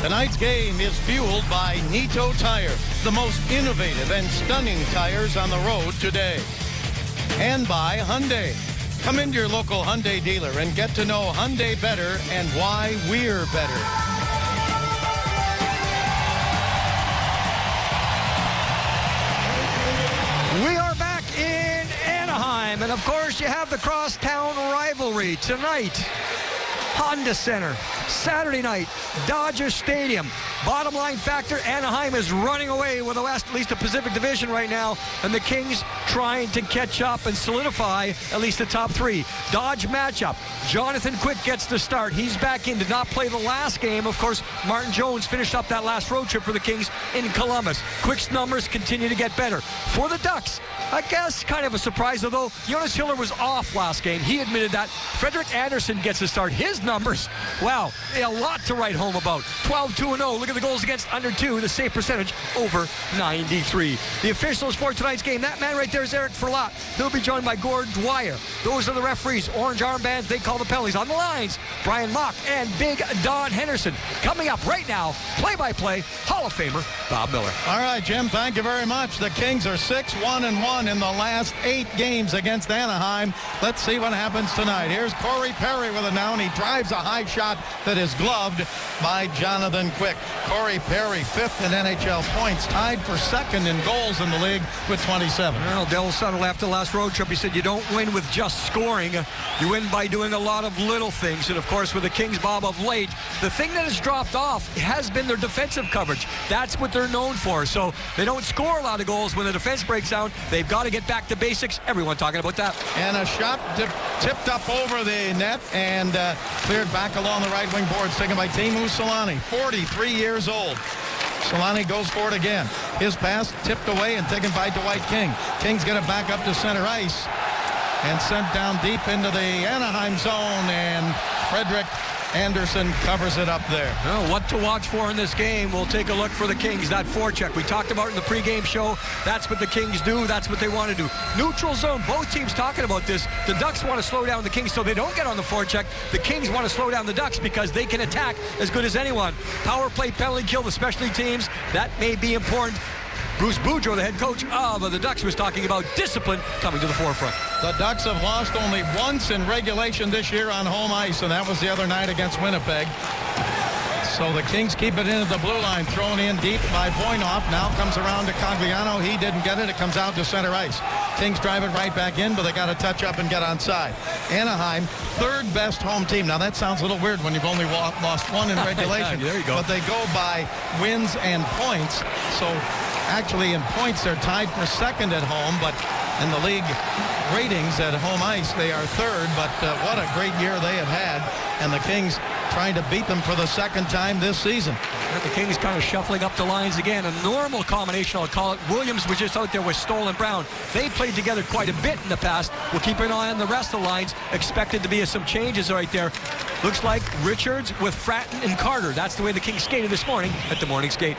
Tonight's game is fueled by Nito Tire, the most innovative and stunning tires on the road today. And by Hyundai. Come into your local Hyundai dealer and get to know Hyundai better and why we're better. We are back in Anaheim, and of course you have the crosstown rivalry tonight. Honda Center, Saturday night, Dodger Stadium. Bottom line factor, Anaheim is running away with the West, at least the Pacific Division right now, and the Kings trying to catch up and solidify at least the top three. Dodge matchup. Jonathan Quick gets the start. He's back in, did not play the last game. Of course, Martin Jones finished up that last road trip for the Kings in Columbus. Quick's numbers continue to get better. For the Ducks, I guess kind of a surprise, although Jonas Hiller was off last game. He admitted that. Frederik Andersen gets a start. His numbers, wow, a lot to write home about. 12-2-0. Look at the goals against under 2. The save percentage over 93. The officials for tonight's game, that man right there is Eric Ferlat. He'll be joined by Gord Dwyer. Those are the referees. Orange armbands, they call the penalties. On the lines, Brian Mock and Big Don Henderson. Coming up right now, play-by-play, Hall of Famer Bob Miller. All right, Jim, thank you very much. The Kings are 6-1-1 in the last 8 games against Anaheim. Let's see what happens tonight. Here's Corey Perry with a down. He drives a high shot that is gloved by Jonathan Quick. Corey Perry, 5th in NHL points, tied for 2nd in goals in the league with 27. Well, Del Sutter after the last road trip, he said you don't win with just scoring. You win by doing a lot of little things. And, of course, with the Kings, Bob, of late, the thing that has dropped off has been their defensive coverage. That's what they're known for. So they don't score a lot of goals when the defense breaks down. They've got to get back to basics. Everyone talking about that. And a shot tipped up over the net and cleared back along the right wing boards, taken by Teemu Selanne, 43 years old. Selanne goes for it again. His pass tipped away and taken by Dwight King. King's going to back up to center ice and sent down deep into the Anaheim zone, and Frederik Andersen covers it up there. Well, what to watch for in this game? We'll take a look for the Kings. That forecheck we talked about in the pregame show. That's what the Kings do. That's what they want to do. Neutral zone. Both teams talking about this. The Ducks want to slow down the Kings so they don't get on the forecheck. The Kings want to slow down the Ducks because they can attack as good as anyone. Power play, penalty kill, the specialty teams. That may be important. Bruce Boudreau, the head coach of the Ducks, was talking about discipline coming to the forefront. The Ducks have lost only once in regulation this year on home ice, and that was the other night against Winnipeg. So the Kings keep it in at the blue line, thrown in deep by Voynov. Now comes around to Cogliano. He didn't get it. It comes out to center ice. Kings drive it right back in, but they got to touch up and get onside. Anaheim, 3rd best home team. Now that sounds a little weird when you've only lost one in regulation. There you go. But they go by wins and points. So actually in points they're tied for 2nd at home, but in the league ratings at home ice they are 3rd. But what a great year they have had, and the Kings trying to beat them for the 2nd time this season. And the Kings kind of shuffling up the lines again. A normal combination, I'll call it. Williams was just out there with Stoll and Brown. They played together quite a bit in the past. We'll keep an eye on the rest of the lines. Expected to be some changes right there. Looks like Richards with Fratton and Carter. That's the way the Kings skated this morning at the morning skate.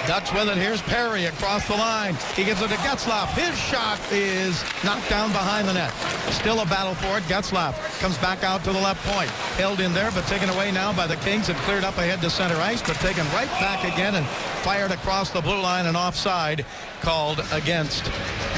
Ducks with it. Here's Perry across the line. He gives it to Getzlaf. His shot is knocked down behind the net. Still a battle for it. Getzlaf comes back out to the left point. Held in there, but taken away now by the Kings and cleared up ahead to center ice, but taken right back again and fired across the blue line, and offside called against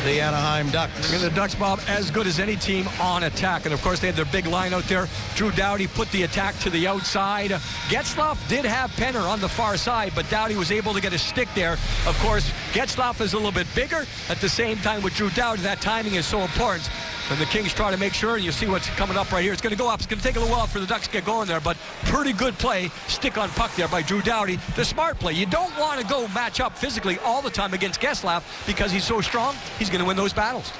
the Anaheim Ducks. And the Ducks, Bob, as good as any team on attack. And, of course, they had their big line out there. Drew Doughty put the attack to the outside. Getzlaf did have Penner on the far side, but Doughty was able to get a stick there. Of course, Getzlaf is a little bit bigger. At the same time, with Drew Doughty, that timing is so important. And the Kings try to make sure, and you see what's coming up right here. It's going to go up. It's going to take a little while for the Ducks to get going there, but pretty good play. Stick on puck there by Drew Doughty. The smart play. You don't want to go match up physically all the time against Getzlaf because he's so strong. He's going to win those battles.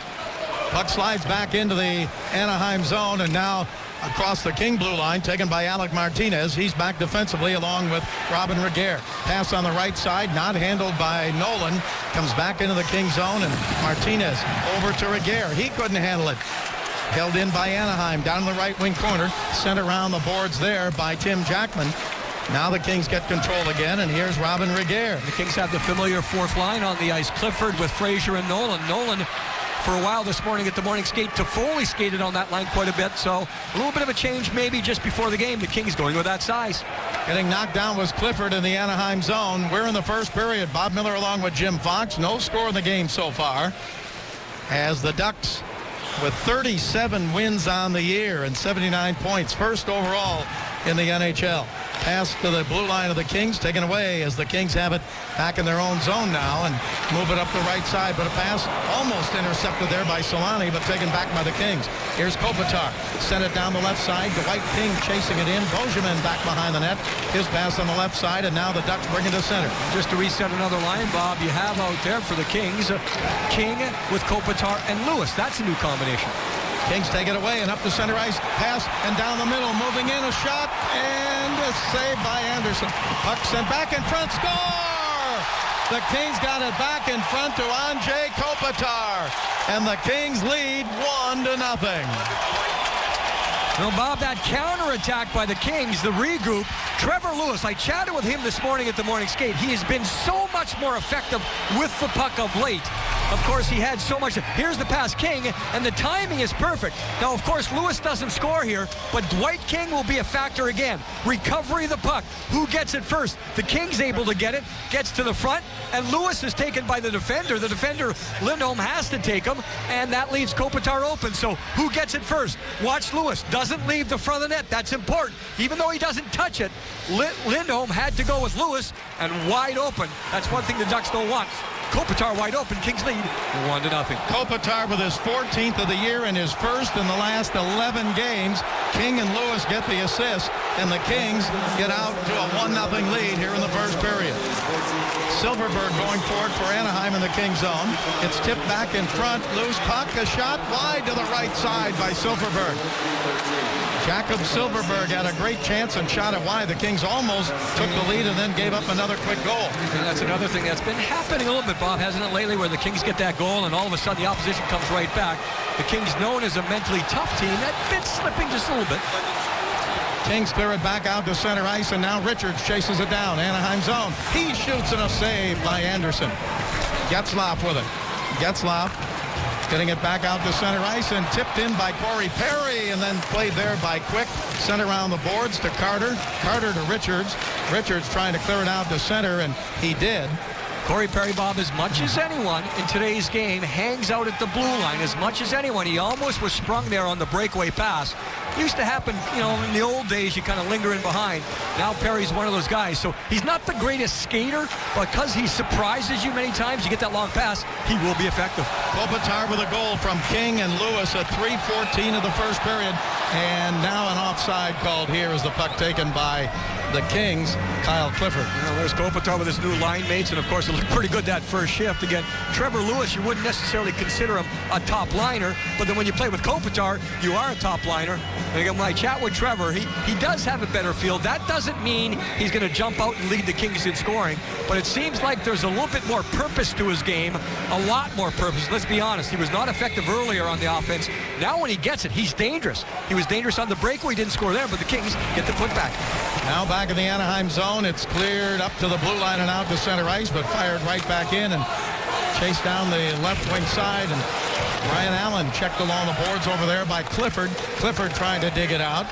Puck slides back into the Anaheim zone, and now across the King blue line, taken by Alec Martinez. He's back defensively along with Robin Regehr. Pass on the right side, not handled by Nolan. Comes back into the King zone, and Martinez over to Regehr. He couldn't handle it. Held in by Anaheim, down in the right wing corner. Sent around the boards there by Tim Jackman. Now the Kings get control again, and here's Robin Regehr. The Kings have the familiar 4th line on the ice. Clifford with Frazier and Nolan. Nolan for a while this morning at the morning skate. Toffoli skated on that line quite a bit, so a little bit of a change maybe just before the game. The Kings going with that size. Getting knocked down was Clifford in the Anaheim zone. We're in the first period. Bob Miller along with Jim Fox. No score in the game so far, as the Ducks with 37 wins on the year and 79 points, first overall in the NHL. Pass to the blue line of the Kings, taken away as the Kings have it back in their own zone now and move it up the right side. But a pass almost intercepted there by Solani, but taken back by the Kings. Here's Kopitar. Sent it down the left side. Dwight King chasing it in. Bozeman back behind the net. His pass on the left side, and now the Ducks bring it to center. Just to reset another line, Bob, you have out there for the Kings, King with Kopitar and Lewis. That's a new combination. Kings take it away and up to center ice. Pass and down the middle. Moving in, a shot, and a save by Anderson. Puck sent back in front. Score! The Kings got it back in front to Andrei Kopitar. And the Kings lead 1-0. Well, Bob, that counterattack by the Kings, the regroup, Trevor Lewis, I chatted with him this morning at the morning skate. He has been so much more effective with the puck of late. Of course, he had so much. Here's the pass, King, and the timing is perfect. Now, of course, Lewis doesn't score here, but Dwight King will be a factor again. Recovery of the puck. Who gets it first? The King's able to get it, gets to the front, and Lewis is taken by the defender. The defender, Lindholm, has to take him, and that leaves Kopitar open. So who gets it first? Watch Lewis. Doesn't leave the front of the net. That's important. Even though he doesn't touch it, Lindholm had to go with Lewis, and wide open. That's one thing the Ducks don't want. Kopitar wide open. Kings lead 1-0. Kopitar with his 14th of the year and his first in the last 11 games. King and Lewis get the assist, and the Kings get out to a 1-0 lead here in the first period. Silverberg going forward for Anaheim in the King zone. It's tipped back in front. Loose puck. A shot wide to the right side by Silverberg. Jakob Silverberg had a great chance and shot it wide. The Kings almost took the lead and then gave up another quick goal. And that's another thing that's been happening a little bit, Bob, hasn't it, lately, where the Kings get that goal and all of a sudden the opposition comes right back. The Kings, known as a mentally tough team, that bit slipping just a little bit. Kings clear it back out to center ice, and now Richards chases it down. Anaheim zone. He shoots and a save by Anderson. Getzlaf with it. Getzlaf getting it back out to center ice and tipped in by Corey Perry, and then played there by Quick. Sent around the boards to Carter. Carter to Richards. Richards trying to clear it out to center, and he did. Corey Perry, Bob, as much as anyone in today's game, hangs out at the blue line as much as anyone. He almost was sprung there on the breakaway pass. Used to happen, in the old days, you kind of linger in behind. Now Perry's one of those guys. So he's not the greatest skater, but because he surprises you many times, you get that long pass, he will be effective. Kopitar with a goal from King and Lewis at 3:14 of the first period. And now an offside called here as the puck taken by the Kings, Kyle Clifford. There's Kopitar with his new line mates, and of course it looked pretty good that first shift. Again, Trevor Lewis, you wouldn't necessarily consider him a top liner, but then when you play with Kopitar, you are a top liner. And again, when I chat with Trevor, he does have a better feel. That doesn't mean he's going to jump out and lead the Kings in scoring, but it seems like there's a little bit more purpose to his game, a lot more purpose. Let's be honest, he was not effective earlier on the offense. Now when he gets it, he's dangerous. He was dangerous on the breakaway, didn't score there, but the Kings get the putback. Now back in the Anaheim zone, it's cleared up to the blue line and out to center ice, but fired right back in and chased down the left wing side, and Brian Allen checked along the boards over there by Clifford. Clifford trying to dig it out.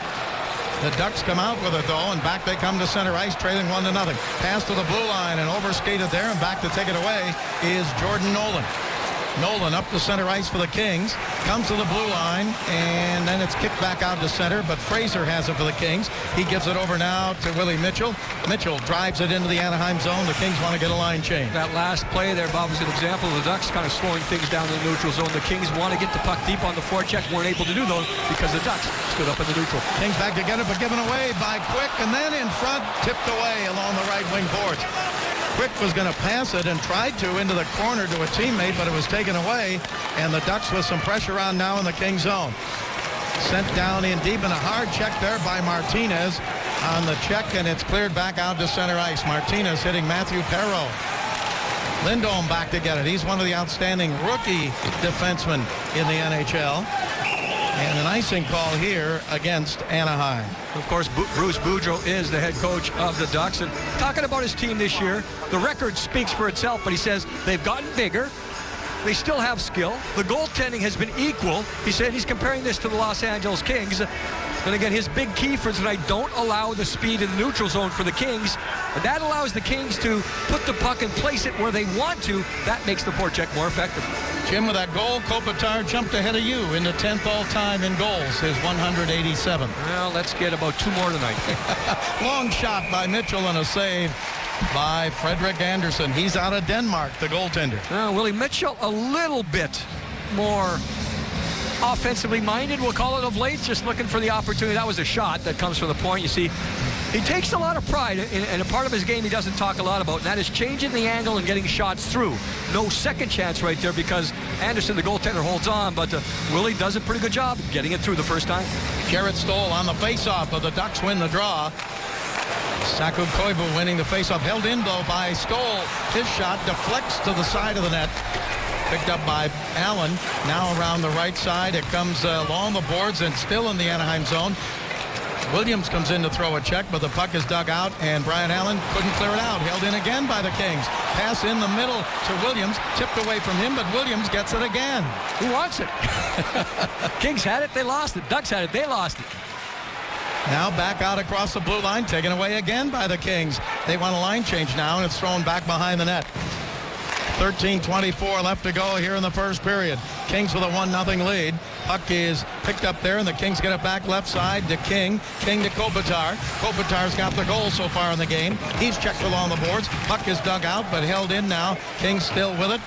The Ducks come out with it, though, and back they come to center ice, trailing 1-0. Pass to the blue line and overskated there, and back to take it away is Jordan Nolan. Nolan up the center ice for the Kings, comes to the blue line, and then it's kicked back out to center, but Fraser has it for the Kings. He gives it over now to Willie Mitchell. Mitchell drives it into the Anaheim zone. The Kings want to get a line change. That last play there, Bob, was an example of the Ducks kind of slowing things down in the neutral zone. The Kings want to get the puck deep on the forecheck, weren't able to do those because the Ducks stood up in the neutral. Kings back to get it, but given away by Quick, and then in front, tipped away along the right wing boards. Quick was going to pass it and tried to into the corner to a teammate, but it was taken away, and the Ducks with some pressure on now in the King zone. Sent down in deep, and a hard check there by Martinez on the check, and it's cleared back out to center ice. Martinez hitting Matthew Perreault. Lindholm back to get it. He's one of the outstanding rookie defensemen in the NHL. And an icing call here against Anaheim. Of course, Bruce Boudreau is the head coach of the Ducks. And talking about his team this year, the record speaks for itself, but he says they've gotten bigger. They still have skill. The goaltending has been equal. He said he's comparing this to the Los Angeles Kings. And again, his big key for tonight, don't allow the speed in the neutral zone for the Kings. And that allows the Kings to put the puck and place it where they want to. That makes the forecheck more effective. Jim, with that goal, Kopitar jumped ahead of you in the 10th all-time in goals, his 187th. Well, let's get about 2 more tonight. Long shot by Mitchell and a save by Frederik Andersen. He's out of Denmark, the goaltender. Willie Mitchell, a little bit more offensively minded, we'll call it, of late, just looking for the opportunity. That was a shot that comes from the point. You see, he takes a lot of pride in a part of his game he doesn't talk a lot about, and that is changing the angle and getting shots through. No second chance right there because Andersen, the goaltender, holds on, but Willie does a pretty good job getting it through the first time. Jarrett Stoll on the faceoff, but the Ducks win the draw. Saku Koivu winning the faceoff, held in though by Stoll. His shot deflects to the side of the net. Picked up by Allen. Now around the right side. It comes along the boards and still in the Anaheim zone. Williams comes in to throw a check, but the puck is dug out, and Brian Allen couldn't clear it out. Held in again by the Kings. Pass in the middle to Williams. Tipped away from him, but Williams gets it again. Who wants it? Kings had it, they lost it. Ducks had it, they lost it. Now back out across the blue line, taken away again by the Kings. They want a line change now, and it's thrown back behind the net. 13:24 left to go here in the first period. Kings with a 1-0 lead. Puck is picked up there, and the Kings get it back left side to King. King to Kopitar. Kopitar's got the goal so far in the game. He's checked along the boards. Puck is dug out, but held in now. King still with it.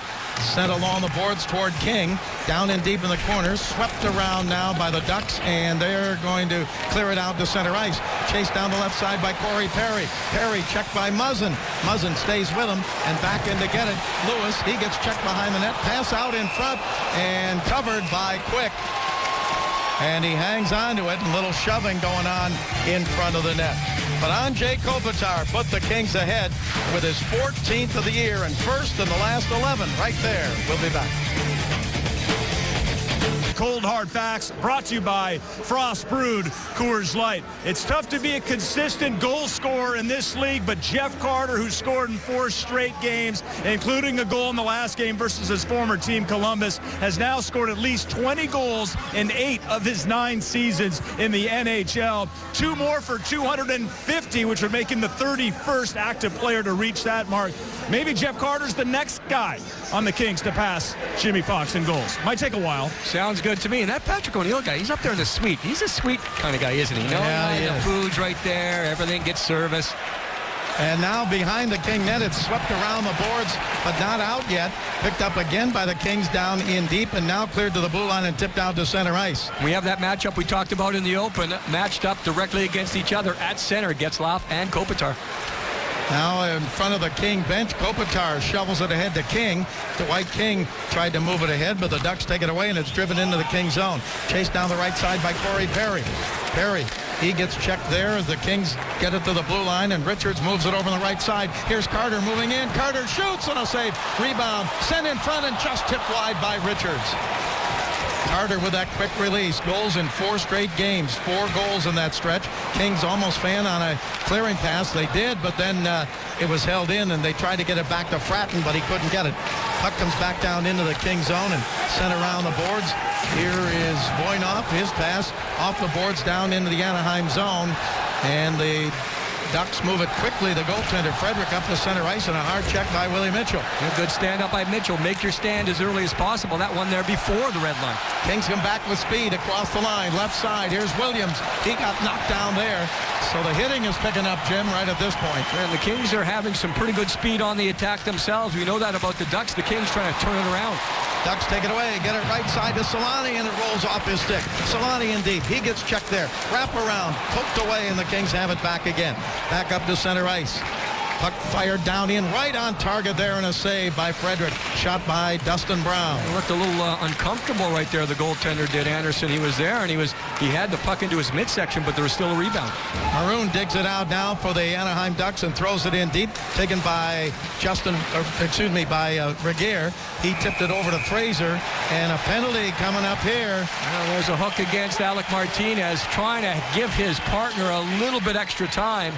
Sent along the boards toward King. Down in deep in the corners. Swept around now by the Ducks, and they're going to clear it out to center ice. Chased down the left side by Corey Perry. Perry checked by Muzzin. Muzzin stays with him and back in to get it. Lewis, he gets checked behind the net. Pass out in front and covered by Quick. And he hangs on to it, and a little shoving going on in front of the net. But Andrei Kopitar put the Kings ahead with his 14th of the year and first in the last 11 right there. We'll be back. Cold Hard Facts brought to you by Frost Brewed Coors Light. It's tough to be a consistent goal scorer in this league, but Jeff Carter, who scored in 4 straight games, including a goal in the last game versus his former team, Columbus, has now scored at least 20 goals in 8 of his 9 seasons in the NHL. 2 more for 250, which would make him the 31st active player to reach that mark. Maybe Jeff Carter's the next guy on the Kings to pass Jimmy Fox in goals. Might take a while. Sounds good to me. And that Patrick O'Neill guy, he's up there in the suite. He's a sweet kind of guy, isn't he? Yeah, the food's right there. Everything gets service. And now behind the King net, it's swept around the boards, but not out yet. Picked up again by the Kings down in deep, and now cleared to the blue line and tipped out to center ice. We have that matchup we talked about in the open, matched up directly against each other at center, Getzlaf and Kopitar. Now in front of the King bench, Kopitar shovels it ahead to King. Dwight King tried to move it ahead, but the Ducks take it away, and it's driven into the King zone. Chased down the right side by Corey Perry. Perry, he gets checked there as the Kings get it to the blue line, and Richards moves it over on the right side. Here's Carter moving in. Carter shoots on a save. Rebound, sent in front and just tipped wide by Richards. Carter with that quick release. Goals in 4 straight games. 4 goals in that stretch. Kings almost fan on a clearing pass. They did, but then it was held in, and they tried to get it back to Fratton, but he couldn't get it. Puck comes back down into the King zone and sent around the boards. Here is Voynov. His pass off the boards down into the Anaheim zone, and the Ducks move it quickly. The goaltender, Frederik, up to center ice, and a hard check by Willie Mitchell. A good stand up by Mitchell. Make your stand as early as possible. That one there before the red line. Kings come back with speed across the line. Left side, here's Williams. He got knocked down there. So the hitting is picking up, Jim, right at this point. And the Kings are having some pretty good speed on the attack themselves. We know that about the Ducks. The Kings trying to turn it around. Ducks take it away, get it right side to Solani, and it rolls off his stick. Solani in deep. He gets checked there. Wrap around, poked away, and the Kings have it back again. Back up to center ice. Puck fired down in, right on target there, and a save by Frederik. Shot by Dustin Brown. It looked a little uncomfortable right there, the goaltender did. Andersen, he was there, and he had the puck into his midsection, but there was still a rebound. Maroon digs it out now for the Anaheim Ducks and throws it in deep. Taken by Regehr. He tipped it over to Fraser, and a penalty coming up here. Well, there's a hook against Alec Martinez, trying to give his partner a little bit extra time.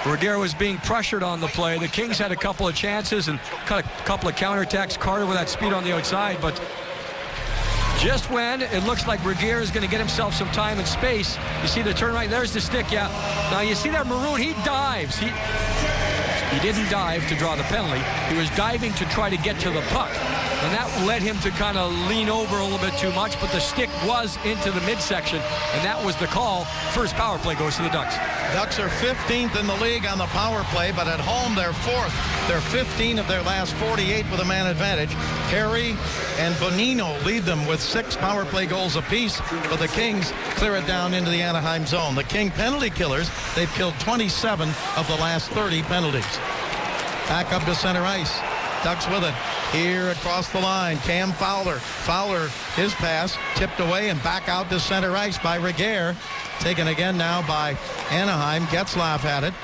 Regehr was being pressured on the play. The Kings had a couple of chances and cut a couple of counterattacks. Carter with that speed on the outside, but just when it looks like Regehr is going to get himself some time and space, you see the turn right, there's the stick, yeah. Now you see that Maroon, he dives. He didn't dive to draw the penalty. He was diving to try to get to the puck. And that led him to kind of lean over a little bit too much, but the stick was into the midsection, and that was the call. First power play goes to the Ducks. Ducks are 15th in the league on the power play, but at home they're 4th. They're 15 of their last 48 with a man advantage. Harry and Bonino lead them with 6 power play goals apiece, but the Kings clear it down into the Anaheim zone. The King penalty killers, they've killed 27 of the last 30 penalties. Back up to center ice. Ducks with it. Here across the line, Cam Fowler. Fowler, his pass, tipped away and back out to center ice by Regehr. Taken again now by Anaheim. Getzlaf had it.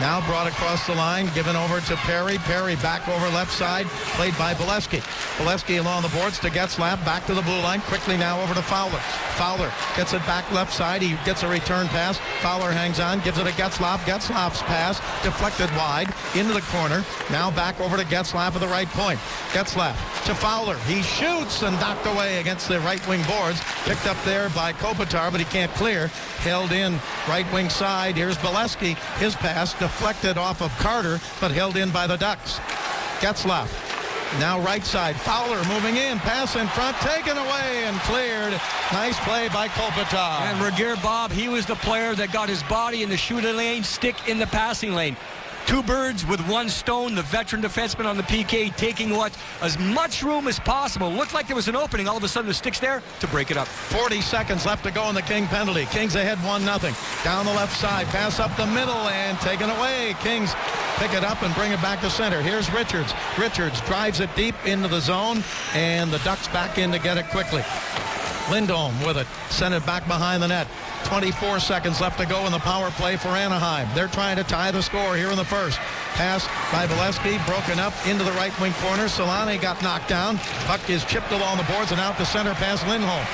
Now brought across the line, given over to Perry. Perry back over left side, played by Bolesky. Bolesky along the boards to Getzlaf, back to the blue line, quickly now over to Fowler. Fowler gets it back left side. He gets a return pass. Fowler hangs on, gives it to Getzlaf. Getzlaf's pass deflected wide into the corner. Now back over to Getzlaf at the right point. Getzlaf to Fowler. He shoots and knocked away against the right wing boards. Picked up there by Kopitar, but he can't clear. Held in right wing side. Here's Bolesky. His pass deflected off of Carter, but held in by the Ducks. Getzlaf. Now right side. Fowler moving in. Pass in front. Taken away and cleared. Nice play by Kopitar. And Regehr, Bob, he was the player that got his body in the shooting lane, stick in the passing lane. 2 birds with 1 stone. The veteran defenseman on the PK taking as much room as possible. Looked like there was an opening. All of a sudden the stick's there to break it up. 40 seconds left to go in the King penalty. Kings ahead 1-0. Down the left side. Pass up the middle and taken away. Kings pick it up and bring it back to center. Here's Richards. Richards drives it deep into the zone, and the Ducks back in to get it quickly. Lindholm with it. Sent it back behind the net. 24 seconds left to go in the power play for Anaheim. They're trying to tie the score here in the first. Pass by Bolesky, broken up into the right wing corner. Solani got knocked down. Puck is chipped along the boards and out to center past Lindholm.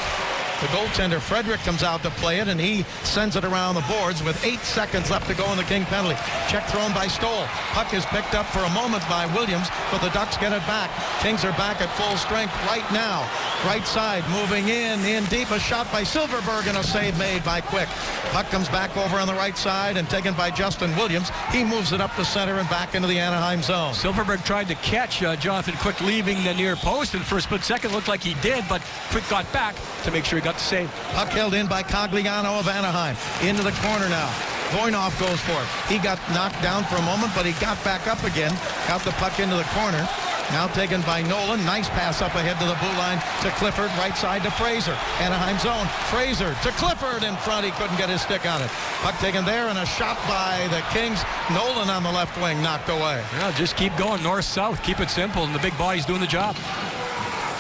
The goaltender, Frederick, comes out to play it, and he sends it around the boards with 8 seconds left to go in the King penalty. Check thrown by Stoll. Puck is picked up for a moment by Williams, but the Ducks get it back. Kings are back at full strength right now. Right side, moving in deep. A shot by Silverberg and a save made by Quick. Puck comes back over on the right side and taken by Justin Williams. He moves it up the center and back into the Anaheim zone. Silverberg tried to catch Jonathan Quick leaving the near post, and for a split second looked like he did, but Quick got back to make sure he got the save. Puck held in by Cogliano of Anaheim. Into the corner now. Voinov goes for it. He got knocked down for a moment, but he got back up again. Got the puck into the corner. Now taken by Nolan. Nice pass up ahead to the blue line to Clifford. Right side to Fraser. Anaheim zone. Fraser to Clifford in front. He couldn't get his stick on it. Puck taken there and a shot by the Kings. Nolan on the left wing knocked away. Yeah, just keep going north-south. Keep it simple, and the big body's doing the job.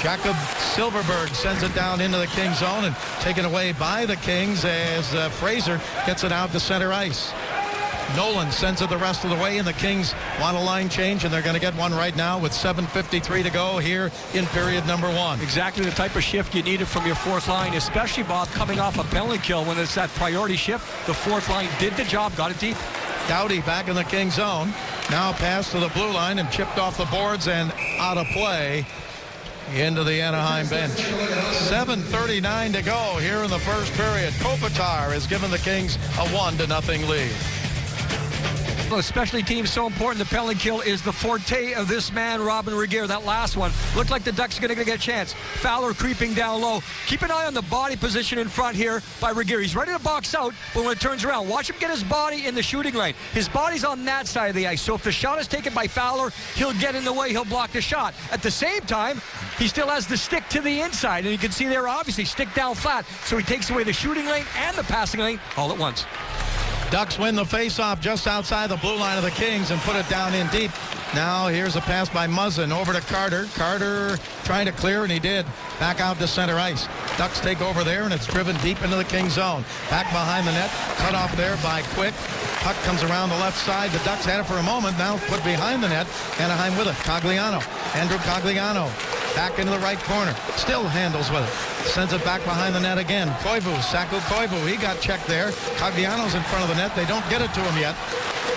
Jakob Silverberg sends it down into the Kings zone and taken away by the Kings as Fraser gets it out to center ice. Nolan sends it the rest of the way, and the Kings want a line change, and they're going to get one right now with 7:53 to go here in period number 1. Exactly the type of shift you needed from your fourth line, especially, Bob, coming off a penalty kill when it's that priority shift. The fourth line did the job, got it deep. Doughty back in the Kings zone. Now pass to the blue line and chipped off the boards and out of play into the Anaheim bench. 7:39 to go here in the first period. Kopitar has given the Kings a 1-0 lead. Especially teams so important. The penalty kill is the forte of this man, Robin Regehr. That last one looked like the Ducks are going to get a chance. Fowler creeping down low. Keep an eye on the body position in front here by Regehr. He's ready to box out, but when it turns around, watch him get his body in the shooting lane. His body's on that side of the ice, so if the shot is taken by Fowler, he'll get in the way, he'll block the shot. At the same time, he still has the stick to the inside, and you can see there, obviously, stick down flat, so he takes away the shooting lane and the passing lane all at once. Ducks win the faceoff just outside the blue line of the Kings and put it down in deep. Now here's a pass by Muzzin over to Carter. Carter trying to clear, and he did. Back out to center ice. Ducks take over there, and it's driven deep into the Kings zone. Back behind the net, cut off there by Quick. Puck comes around the left side. The Ducks had it for a moment. Now put behind the net. Anaheim with it. Cogliano. Andrew Cogliano. Back into the right corner. Still handles with it. Sends it back behind the net again. Koivu. Saku Koivu. He got checked there. Cogliano's in front of the net. They don't get it to him yet.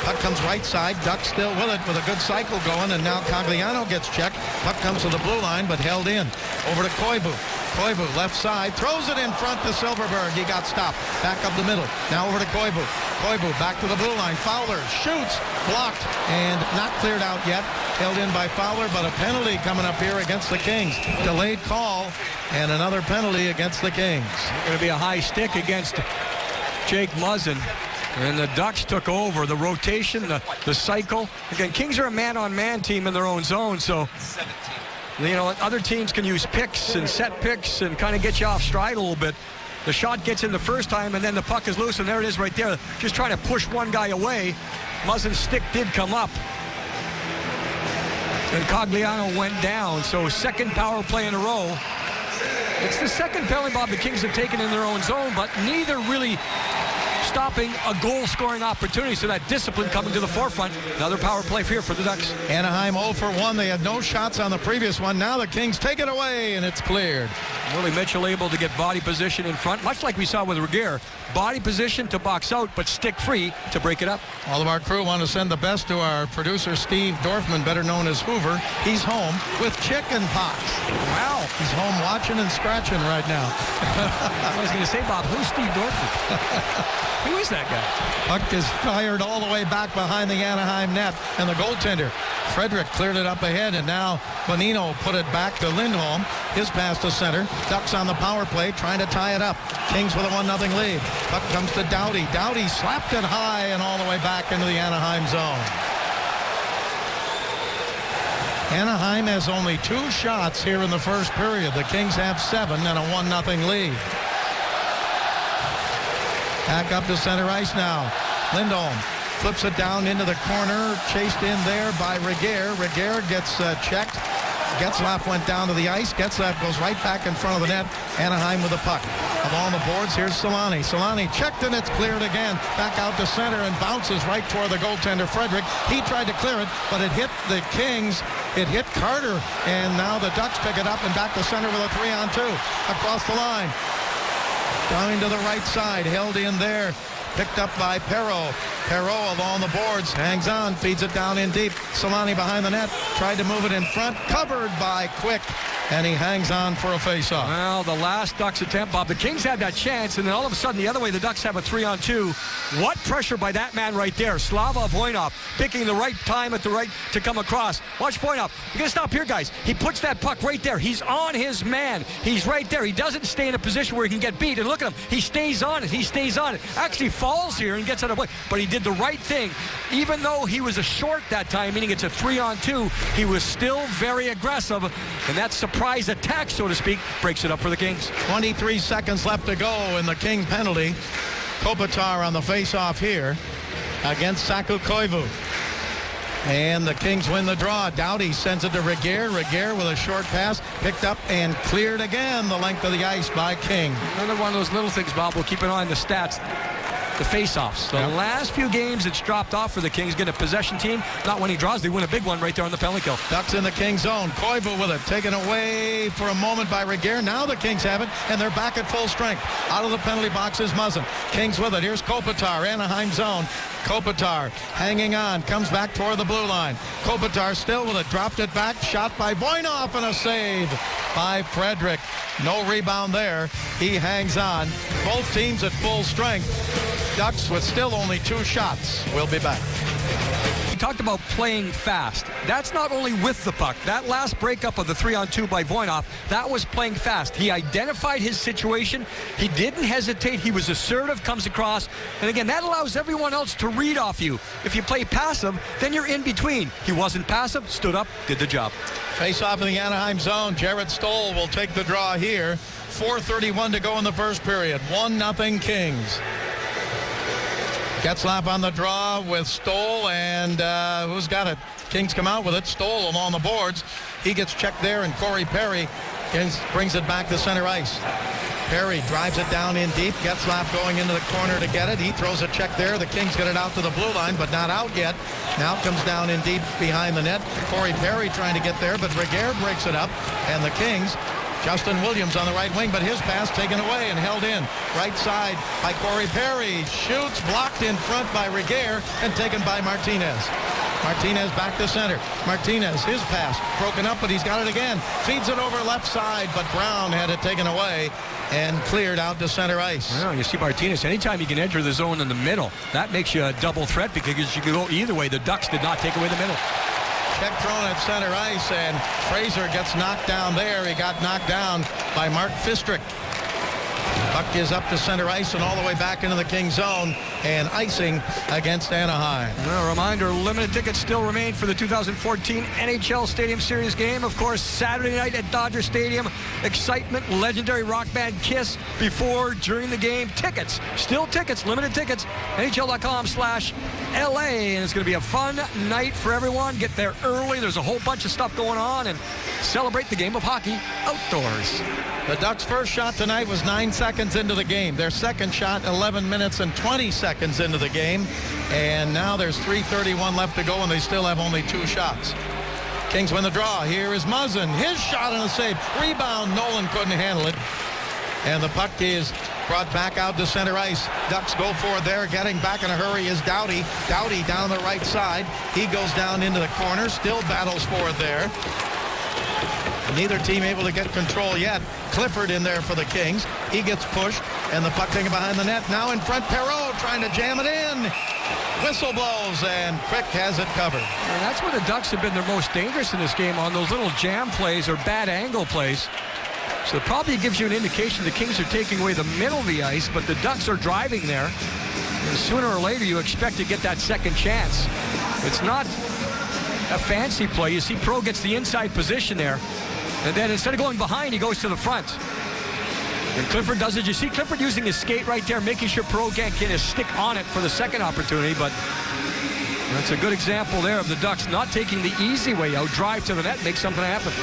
Puck comes right side. Ducks still with it with a good cycle going, and now Cogliano gets checked. Puck comes to the blue line, but held in. Over to Koivu. Koivu, left side, throws it in front to Silfverberg. He got stopped. Back up the middle. Now over to Koivu. Koivu back to the blue line. Fowler shoots, blocked, and not cleared out yet. Held in by Fowler, but a penalty coming up here against the Kings. Delayed call, and another penalty against the Kings. Going to be a high stick against Jake Muzzin. And the Ducks took over the rotation, the cycle. Again, Kings are a man-on-man team in their own zone, so you know, other teams can use picks and set picks and kind of get you off stride a little bit. The shot gets in the first time, and then the puck is loose, and there it is right there. Just trying to push one guy away. Muzzin's stick did come up. And Cogliano went down, so second power play in a row. It's the second penalty, Bob, the Kings have taken in their own zone, but neither really stopping a goal-scoring opportunity, so that discipline coming to the forefront. Another power play here for the Ducks. Anaheim 0 for 1. They had no shots on the previous one. Now the Kings take it away, and it's cleared. Willie Mitchell able to get body position in front, much like we saw with Regehr. Body position to box out, but stick free to break it up. All of our crew want to send the best to our producer, Steve Dorfman, better known as Hoover. He's home with chicken pox. Wow. He's home watching and scratching right now. I was going to say, Bob, who's Steve Dorfman? Who is that guy? Puck is fired all the way back behind the Anaheim net, and the goaltender, Frederick, cleared it up ahead, and now Bonino put it back to Lindholm. His pass to center. Ducks on the power play, trying to tie it up. Kings with a 1-0 lead. Puck comes to Doughty. Doughty slapped it high and all the way back into the Anaheim zone. Anaheim has only 2 shots here in the first period. The Kings have 7 and a 1-0 lead. Back up to center ice now. Lindholm flips it down into the corner, chased in there by Regehr. Regehr gets checked. Getzlaf went down to the ice. Getzlaf goes right back in front of the net. Anaheim with the puck. Along the boards, here's Solani. Solani checked, and it's cleared again. Back out to center and bounces right toward the goaltender, Frederick. He tried to clear it, but it hit the Kings. It hit Carter, and now the Ducks pick it up and back to center with a 3-on-2 across the line. Down to the right side, held in there, picked up by Perreault. Perreault along the boards, hangs on, feeds it down in deep. Solani behind the net, tried to move it in front, covered by Quick, and he hangs on for a face-off. Well, the last Ducks attempt, Bob, the Kings had that chance, and then all of a sudden the other way, the Ducks have a 3-on-2. What pressure by that man right there, Slava Voinov, picking the right time at the right to come across. Watch Voinov. You're going to stop here, guys. He puts that puck right there. He's on his man. He's right there. He doesn't stay in a position where he can get beat, and look at him. He stays on it. He stays on it. Actually falls here and gets out of play, but he did the right thing. Even though he was a short that time, meaning it's a 3-on-2, he was still very aggressive, and that surprise attack, so to speak, breaks it up for the Kings. 23 seconds left to go in the King penalty. Kopitar on the face-off here against Saku Koivu. And the Kings win the draw. Doughty sends it to Regehr. Regehr with a short pass, picked up and cleared again the length of the ice by King. Another one of those little things, Bob. We'll keep an eye on the stats. The face-offs. The last few games, it's dropped off for the Kings. Get a possession team. Not when he draws. They win a big one right there on the penalty kill. Ducks in the King zone. Koivu with it. Taken away for a moment by Regehr. Now the Kings have it, and they're back at full strength. Out of the penalty box is Muzzin. Kings with it. Here's Kopitar. Anaheim zone. Kopitar hanging on. Comes back toward the blue line. Kopitar still with it. Dropped it back. Shot by Voinov, and a save by Frederick. No rebound there. He hangs on. Both teams at full strength. Ducks with still only 2 shots. We'll be back. We talked about playing fast. That's not only with the puck. That last breakup of the 3-on-2 by Voinov, that was playing fast. He identified his situation. He didn't hesitate. He was assertive, comes across. And again, that allows everyone else to read off you. If you play passive, then you're in between. He wasn't passive, stood up, did the job. Face off in the Anaheim zone. Jared Stoll will take the draw here. 4:31 to go in the first period. 1-0 Kings. Getzlaf on the draw with Stoll, and who's got it? Kings come out with it. Stoll along the boards. He gets checked there, and Corey Perry brings it back to center ice. Perry drives it down in deep. Getzlaf going into the corner to get it. He throws a check there. The Kings get it out to the blue line, but not out yet. Now comes down in deep behind the net. Corey Perry trying to get there, but Regehr breaks it up, and the Kings Justin Williams on the right wing, but his pass taken away and held in. Right side by Corey Perry. Shoots, blocked in front by Regehr and taken by Martinez. Martinez back to center. Martinez, his pass broken up, but he's got it again. Feeds it over left side, but Brown had it taken away and cleared out to center ice. Well, you see Martinez, anytime you can enter the zone in the middle, that makes you a double threat because you can go either way. The Ducks did not take away the middle. Check thrown at center ice, and Fraser gets knocked down there. He got knocked down by Mark Fistrick. Puck is up to center ice and all the way back into the King zone, and icing against Anaheim. A reminder, limited tickets still remain for the 2014 NHL Stadium Series game. Of course, Saturday night at Dodger Stadium. Excitement, legendary rock band Kiss before, during the game. Tickets, still tickets, limited tickets, NHL.com/LA. And it's going to be a fun night for everyone. Get there early. There's a whole bunch of stuff going on, and celebrate the game of hockey outdoors. The Ducks' first shot tonight was 9 seconds into the game. Their second shot, 11 minutes and 20 seconds into the game. And now there's 3:31 left to go, and they still have only 2 shots. Kings win the draw. Here is Muzzin. His shot and a save. Rebound. Nolan couldn't handle it. And the puck is brought back out to center ice. Ducks go for it there. Getting back in a hurry is Doughty. Doughty down the right side. He goes down into the corner. Still battles for it there. Neither team able to get control yet. Clifford in there for the Kings. He gets pushed, and the puck taken behind the net. Now in front, Perreault trying to jam it in. Whistle blows, and Quick has it covered. And that's where the Ducks have been their most dangerous in this game, on those little jam plays or bad angle plays. So it probably gives you an indication the Kings are taking away the middle of the ice, but the Ducks are driving there. And sooner or later, you expect to get that second chance. It's not a fancy play. You see Pro gets the inside position there. And then instead of going behind, he goes to the front. And Clifford does it. You see Clifford using his skate right there, making sure Pro can't get his stick on it for the second opportunity. But that's a good example there of the Ducks not taking the easy way out. Drive to the net, make something happen.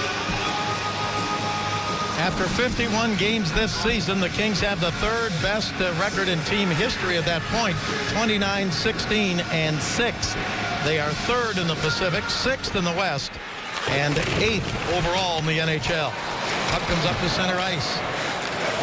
After 51 games this season, the Kings have the third best record in team history at that point, 29-16 and 6. They are third in the Pacific, sixth in the West, and 8th overall in the NHL. Puck comes up to center ice.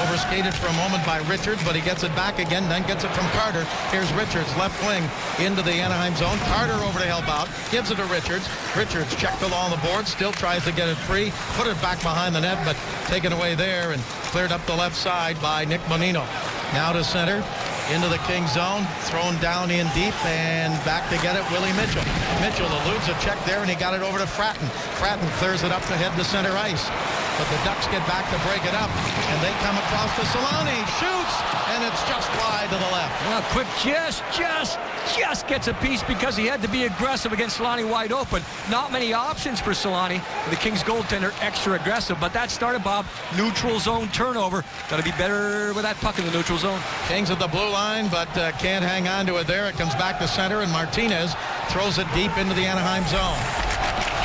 Overskated for a moment by Richards, but he gets it back again, then gets it from Carter. Here's Richards, left wing, into the Anaheim zone. Carter over to help out, gives it to Richards. Richards checked along the board, still tries to get it free, put it back behind the net, but taken away there and cleared up the left side by Nick Bonino. Now to center, into the Kings zone, thrown down in deep, and back to get it, Willie Mitchell. Mitchell eludes a check there, and he got it over to Fratton. Fratton clears it up to head to center ice. But the Ducks get back to break it up, and they come across to Solani, shoots, and it's just wide to the left. Well, Quick just gets a piece because he had to be aggressive against Solani wide open. Not many options for Solani. The Kings goaltender extra aggressive, but that started, Bob, neutral zone turnover. Got to be better with that puck in the neutral zone. Kings at the blue line, but can't hang on to it there. It comes back to center, and Martinez throws it deep into the Anaheim zone.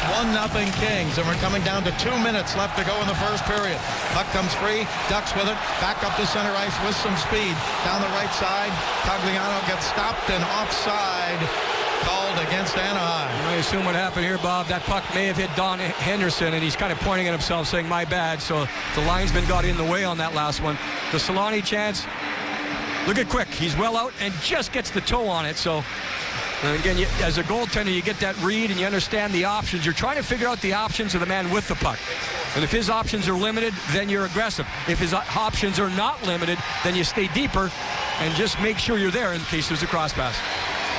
1-0 Kings, and we're coming down to 2 minutes left to go in the first period. Puck comes free, Ducks with it, back up to center ice with some speed. Down the right side, Cogliano gets stopped and offside called against Anaheim. I assume what happened here, Bob, that puck may have hit Don Henderson, and he's kind of pointing at himself saying, my bad. So the linesman got in the way on that last one. The Solani chance, look at Quick. He's well out and just gets the toe on it. So and again, as a goaltender, you get that read and you understand the options. You're trying to figure out the options of the man with the puck. And if his options are limited, then you're aggressive. If his options are not limited, then you stay deeper and just make sure you're there in case there's a cross pass.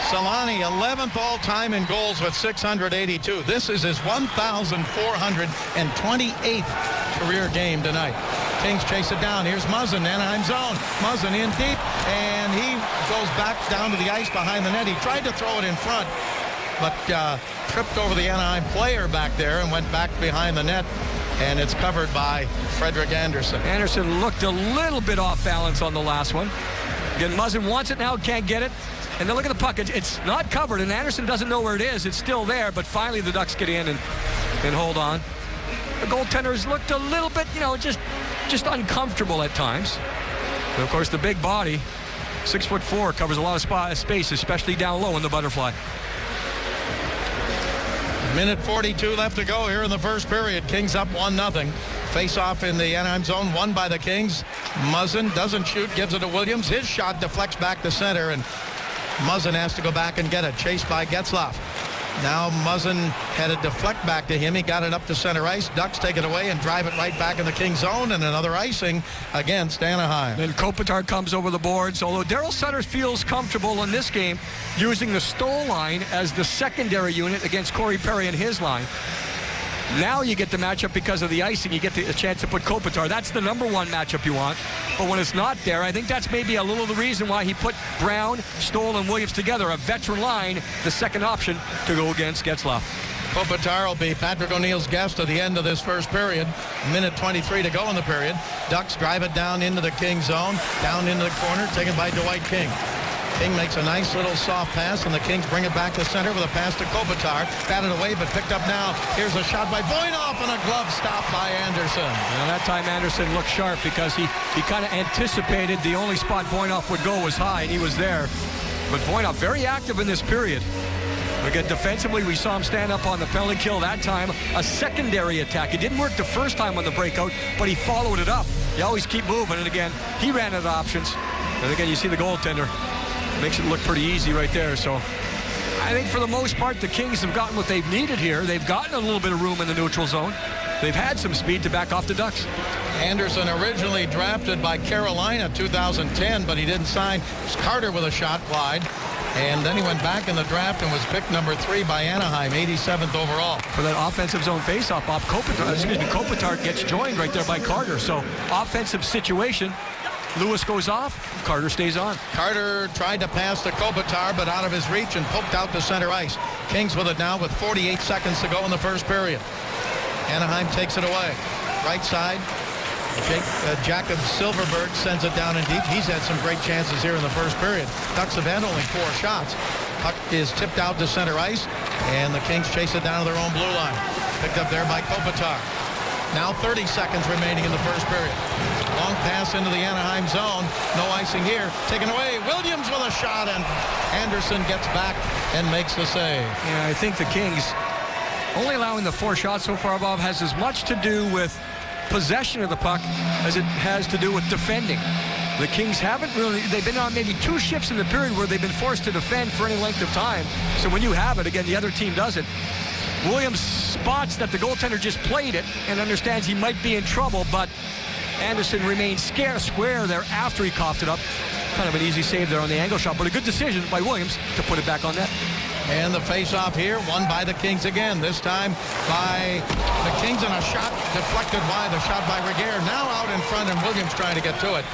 Solani, 11th all-time in goals with 682. This is his 1,428th career game tonight. Kings chase it down. Here's Muzzin, Anaheim zone. Muzzin in deep, and he goes back down to the ice behind the net. He tried to throw it in front, but tripped over the Anaheim player back there and went back behind the net, and it's covered by Frederik Andersen. Andersen looked a little bit off balance on the last one. Again, Muzzin wants it now, can't get it. And then look at the puck. It's not covered, and Andersen doesn't know where it is. It's still there, but finally the Ducks get in and hold on. The goaltenders looked a little bit, just uncomfortable at times. And of course, the big body, 6'4", covers a lot of space, especially down low in the butterfly. Minute 42 left to go here in the first period. Kings up 1-0. Face-off in the Anaheim zone, won by the Kings. Muzzin doesn't shoot, gives it to Williams. His shot deflects back to center, and Muzzin has to go back and get it, chased by Getzlaf. Now Muzzin had it deflect back to him. He got it up to center ice. Ducks take it away and drive it right back in the Kings zone, and another icing against Anaheim. Then Kopitar comes over the boards, although Daryl Sutter feels comfortable in this game using the Stoll line as the secondary unit against Corey Perry and his line. Now you get the matchup because of the icing. You get a chance to put Kopitar. That's the number one matchup you want. But when it's not there, I think that's maybe a little of the reason why he put Brown, Stoll, and Williams together. A veteran line, the second option to go against Getzlaf. Kopitar will be Patrick O'Neill's guest at the end of this first period. Minute 23 to go in the period. Ducks drive it down into the King zone, down into the corner, taken by Dwight King. King makes a nice little soft pass, and the Kings bring it back to center with a pass to Kopitar. Batted away, but picked up now. Here's a shot by Voinov, and a glove stop by Anderson. Now that time Anderson looked sharp because he kind of anticipated the only spot Voinov would go was high, and he was there. But Voinov very active in this period. Again, defensively, we saw him stand up on the penalty kill that time. A secondary attack. It didn't work the first time on the breakout, but he followed it up. You always keep moving, and again, he ran out of options. And again, you see the goaltender. Makes it look pretty easy right there. So I think for the most part, the Kings have gotten what they've needed here. They've gotten a little bit of room in the neutral zone. They've had some speed to back off the Ducks. Anderson originally drafted by Carolina 2010, but he didn't sign. It was Carter with a shot wide. And then he went back in the draft and was picked number 3 by Anaheim, 87th overall. For that offensive zone faceoff, Kopitar gets joined right there by Carter. So offensive situation. Lewis goes off, Carter stays on. Carter tried to pass to Kopitar, but out of his reach and poked out to center ice. Kings with it now with 48 seconds to go in the first period. Anaheim takes it away. Right side, Jakob Silverberg sends it down in deep. He's had some great chances here in the first period. Ducks have had only 4 shots. Puck is tipped out to center ice, and the Kings chase it down to their own blue line. Picked up there by Kopitar. Now 30 seconds remaining in the first period. Long pass into the Anaheim zone. No icing here. Taken away. Williams with a shot, and Anderson gets back and makes the save. Yeah, I think the Kings only allowing the 4 shots so far, Bob, has as much to do with possession of the puck as it has to do with defending. The Kings haven't really, they've been on maybe 2 shifts in the period where they've been forced to defend for any length of time. So when you have it, again, the other team doesn't. Williams spots that the goaltender just played it and understands he might be in trouble, but Anderson remains square there after he coughed it up. Kind of an easy save there on the angle shot, but a good decision by Williams to put it back on net. And the face-off here, won by the Kings again. This time by the Kings, and a shot deflected wide. The shot by Regehr. Now out in front, and Williams trying to get to it.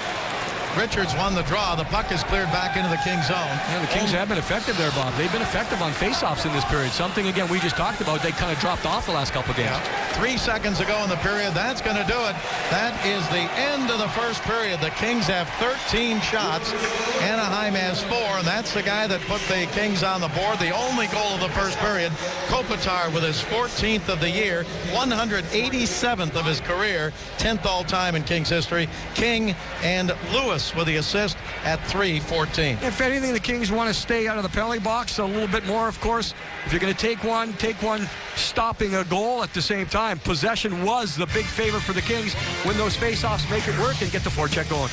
Richards won the draw. The puck is cleared back into the Kings zone. Yeah, the Kings have been effective there, Bob. They've been effective on face-offs in this period. Something, again, we just talked about. They kind of dropped off the last couple of games. Yeah. 3 seconds to go in the period. That's going to do it. That is the end of the first period. The Kings have 13 shots. Anaheim has 4, and that's the guy that put the Kings on the board. The only goal of the first period. Kopitar with his 14th of the year, 187th of his career, 10th all-time in Kings history. King and Lewis with the assist at 3:14. If anything, the Kings want to stay out of the penalty box a little bit more, of course. If you're going to take one stopping a goal at the same time. Possession was the big favor for the Kings. Win those faceoffs, make it work, and get the forecheck going.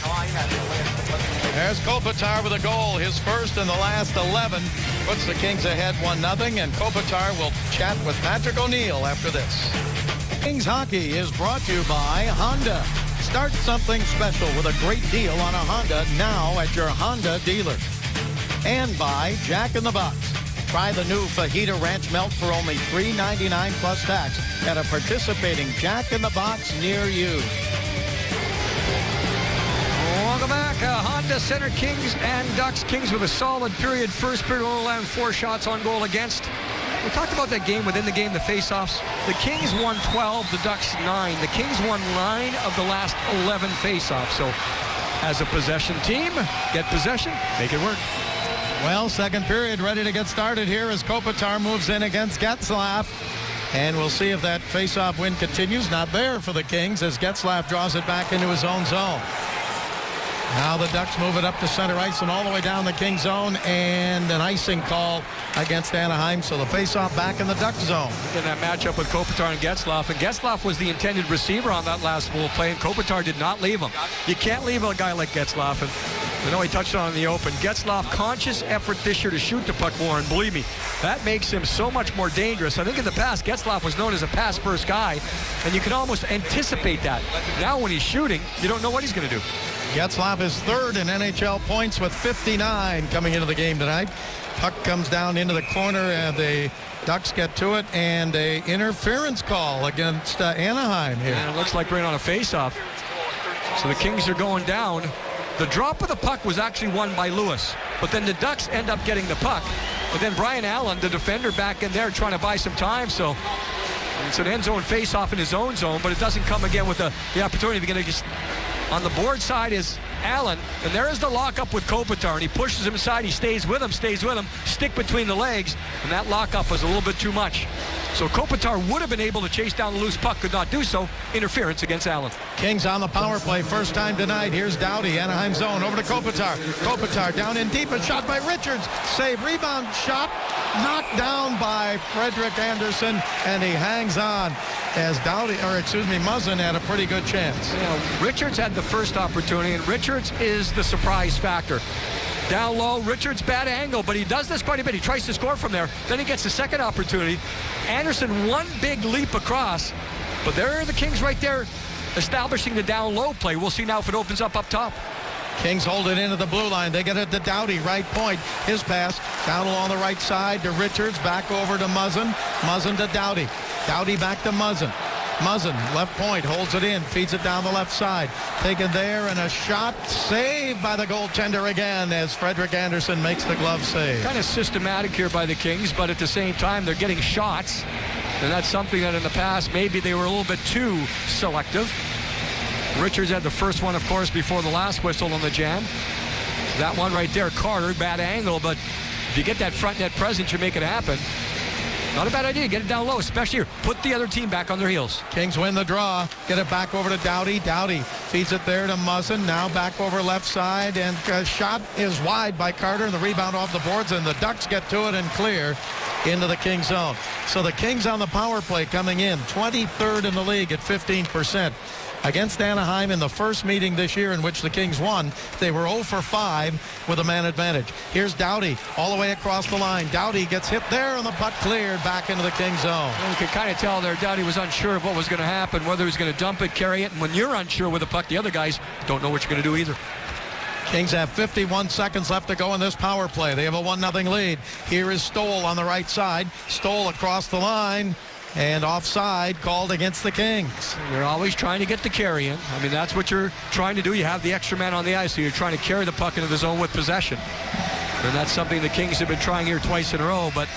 There's Kopitar with a goal, his first in the last 11. Puts the Kings ahead 1-0, and Kopitar will chat with Patrick O'Neill after this. Kings Hockey is brought to you by Honda. Start something special with a great deal on a Honda now at your Honda dealer. And by Jack in the Box. Try the new Fajita Ranch Melt for only $3.99 plus tax at a participating Jack in the Box near you. Welcome back. Honda Center Kings and Ducks. Kings with a solid period. First period, only allowing 4 shots on goal against. We talked about that game within the game, the face-offs. The Kings won 12, the Ducks 9. The Kings won 9 of the last 11 face-offs. So as a possession team, get possession, make it work. Well, second period ready to get started here as Kopitar moves in against Getzlaf. And we'll see if that face-off win continues. Not there for the Kings as Getzlaf draws it back into his own zone. Now the Ducks move it up to center ice and all the way down the King zone, and an icing call against Anaheim. So the faceoff back in the Duck zone. In that matchup with Kopitar and Getzlaf was the intended receiver on that last full play, and Kopitar did not leave him. You can't leave a guy like Getzlaf, and I know he touched on it in the open. Getzlaf, conscious effort this year to shoot the puck more, and believe me, that makes him so much more dangerous. I think in the past, Getzlaf was known as a pass-first guy, and you can almost anticipate that. Now when he's shooting, you don't know what he's going to do. Getzlaf is third in NHL points with 59 coming into the game tonight. Puck comes down into the corner, and the Ducks get to it, and a interference call against Anaheim here. And it looks like right on a faceoff. So the Kings are going down. The drop of the puck was actually won by Lewis, but then the Ducks end up getting the puck. But then Brian Allen, the defender, back in there trying to buy some time. So it's an end zone faceoff in his own zone, but it doesn't come again with the opportunity. They're going to just on the board side is Allen, and there is the lockup with Kopitar, and he pushes him aside. He stays with him, stick between the legs, and that lockup was a little bit too much. So Kopitar would have been able to chase down the loose puck, could not do so. Interference against Allen. Kings on the power play, first time tonight. Here's Doughty, Anaheim zone, over to Kopitar. Kopitar down in deep, and shot by Richards. Save, rebound, shot, knocked down by Frederik Andersen, and he hangs on as Muzzin had a pretty good chance. Yeah, Richards had the first opportunity, and Richards is the surprise factor. Down low, Richards bad angle, but he does this quite a bit. He tries to score from there. Then he gets the second opportunity. Andersen, one big leap across, but there are the Kings right there establishing the down low play. We'll see now if it opens up top. Kings hold it into the blue line. They get it to Doughty, right point. His pass down along the right side to Richards, back over to Muzzin. Muzzin to Doughty. Doughty back to Muzzin. Muzzin, left point, holds it in, feeds it down the left side. Taken there, and a shot saved by the goaltender again as Frederik Andersen makes the glove save. Kind of systematic here by the Kings, but at the same time, they're getting shots. And that's something that in the past, maybe they were a little bit too selective. Richards had the first one, of course, before the last whistle on the jam. That one right there, Carter, bad angle, but if you get that front net presence, you make it happen. Not a bad idea. Get it down low, especially here. Put the other team back on their heels. Kings win the draw. Get it back over to Doughty. Doughty feeds it there to Muzzin. Now back over left side, and a shot is wide by Carter, and the rebound off the boards, and the Ducks get to it and clear into the Kings zone. So the Kings on the power play coming in 23rd in the league at 15%. Against Anaheim in the first meeting this year in which the Kings won, they were 0 for 5 with a man advantage. Here's Doughty all the way across the line. Doughty gets hit there, and the puck cleared back into the Kings zone. Well, you could kind of tell there Doughty was unsure of what was going to happen, whether he was going to dump it, carry it, and when you're unsure with the puck, the other guys don't know what you're going to do either. Kings have 51 seconds left to go in this power play. They have a 1-0 lead. Here is Stoll on the right side. Stoll across the line. And offside called against the Kings. You're always trying to get the carry in. I mean, that's what you're trying to do. You have the extra man on the ice, so you're trying to carry the puck into the zone with possession. And that's something the Kings have been trying here twice in a row, but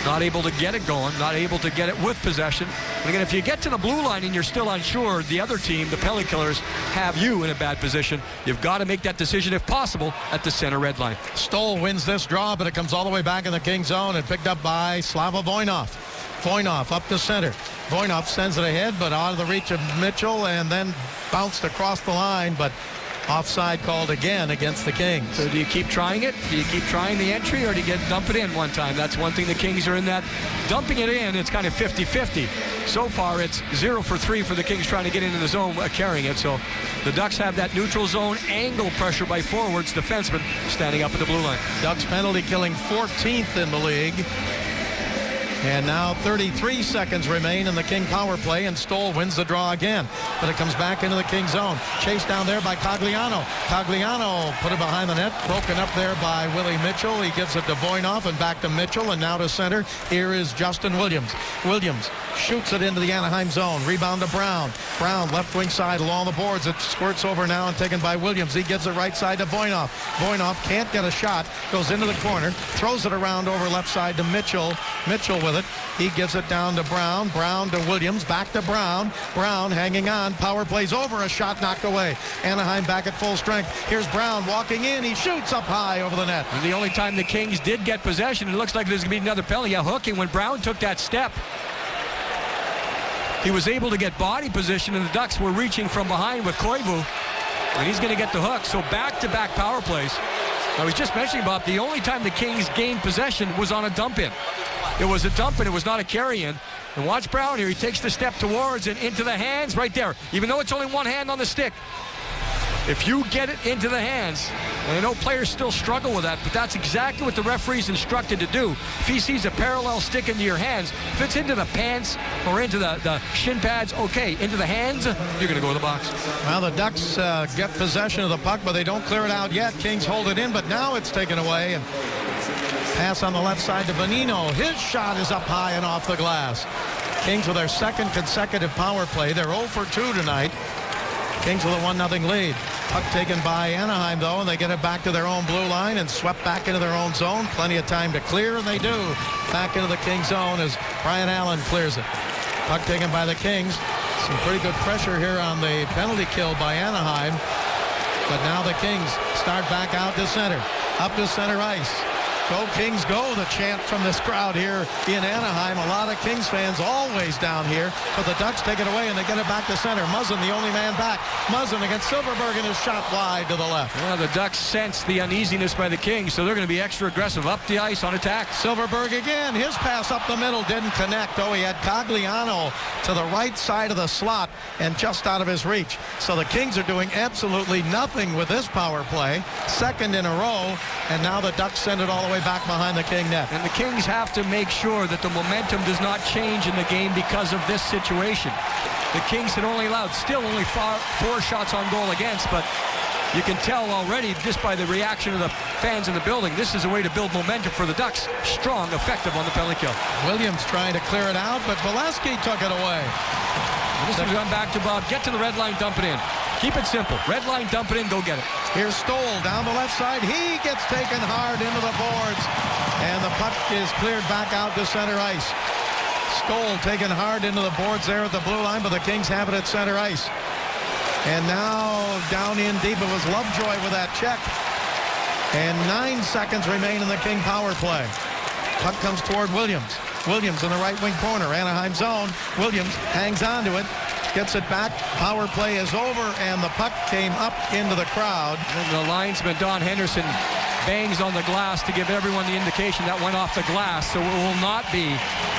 not able to get it going, not able to get it with possession. And again, if you get to the blue line and you're still unsure, the other team, the Penalty Killers, have you in a bad position. You've got to make that decision, if possible, at the center red line. Stoll wins this draw, but it comes all the way back in the Kings zone and picked up by Slava Voinov. Voinov up the center. Voinov sends it ahead, but out of the reach of Mitchell, and then bounced across the line, but offside called again against the Kings. So do you keep trying it? Do you keep trying the entry, or do you dump it in one time? That's one thing the Kings are in that. Dumping it in, it's kind of 50-50. So far, it's 0 for 3 for the Kings trying to get into the zone, carrying it. So the Ducks have that neutral zone angle pressure by forwards, defensemen standing up at the blue line. Ducks penalty killing 14th in the league. And now 33 seconds remain in the King power play, and Stoll wins the draw again. But it comes back into the King zone. Chased down there by Cogliano. Cogliano put it behind the net. Broken up there by Willie Mitchell. He gives it to Voinov and back to Mitchell, and now to center. Here is Justin Williams. Williams shoots it into the Anaheim zone. Rebound to Brown. Brown left wing side along the boards. It squirts over now and taken by Williams. He gives it right side to Voinov. Voinov can't get a shot. Goes into the corner. Throws it around over left side to Mitchell. Mitchell with it. He gives it down to Brown. Brown to Williams. Back to Brown. Brown hanging on. Power plays over. A shot knocked away. Anaheim back at full strength. Here's Brown walking in. He shoots up high over the net. And the only time the Kings did get possession, it looks like there's going to be another penalty. Yeah, hooking. When Brown took that step, he was able to get body position, and the Ducks were reaching from behind with Koivu. and he's going to get the hook. So back-to-back power plays. I was just mentioning, Bob, the only time the Kings gained possession was on a dump-in. It was a dump-in. It was not a carry-in. And watch Brown here. He takes the step towards and into the hands right there. Even though it's only one hand on the stick, if you get it into the hands, and I know players still struggle with that, but that's exactly what the referee's instructed to do. If he sees a parallel stick into your hands, if it's into the pants or into the shin pads, okay. Into the hands, you're going to go to the box. Well, the Ducks get possession of the puck, but they don't clear it out yet. Kings hold it in, but now it's taken away. And pass on the left side to Bonino. His shot is up high and off the glass. Kings with their second consecutive power play. They're 0 for 2 tonight. Kings with a 1-0 lead. Puck taken by Anaheim, though, and they get it back to their own blue line and swept back into their own zone. Plenty of time to clear, and they do. Back into the Kings zone as Brian Allen clears it. Puck taken by the Kings. Some pretty good pressure here on the penalty kill by Anaheim. But now the Kings start back out to center. Up to center ice. Go Kings go, the chant from this crowd here in Anaheim. A lot of Kings fans always down here, but the Ducks take it away and they get it back to center. Muzzin, the only man back. Muzzin against Silfverberg, and his shot wide to the left. Well, the Ducks sense the uneasiness by the Kings, so they're going to be extra aggressive up the ice on attack. Silfverberg again. His pass up the middle didn't connect. Oh, he had Cogliano to the right side of the slot and just out of his reach. So the Kings are doing absolutely nothing with this power play. Second in a row, and now the Ducks send it all the way back behind the King net. And the Kings have to make sure that the momentum does not change in the game because of this situation. The Kings had only allowed still only 4 shots on goal against, but you can tell already just by the reaction of the fans in the building, this is a way to build momentum for the Ducks. Strong, effective on the penalty kill. Williams trying to clear it out, but Valesky took it away. And this is going back to Bob. Get to the red line, dump it in. Keep it simple. Red line, dump it in, go get it. Here's Stoll down the left side. He gets taken hard into the boards, and the puck is cleared back out to center ice. Stoll taken hard into the boards there at the blue line, but the Kings have it at center ice. And now down in deep, it was Lovejoy with that check. And 9 seconds remain in the King power play. Puck comes toward Williams. Williams in the right wing corner, Anaheim zone. Williams hangs on to it, gets it back. Power play is over, and the puck came up into the crowd. And the linesman, Don Henderson, bangs on the glass to give everyone the indication that went off the glass, so it will not be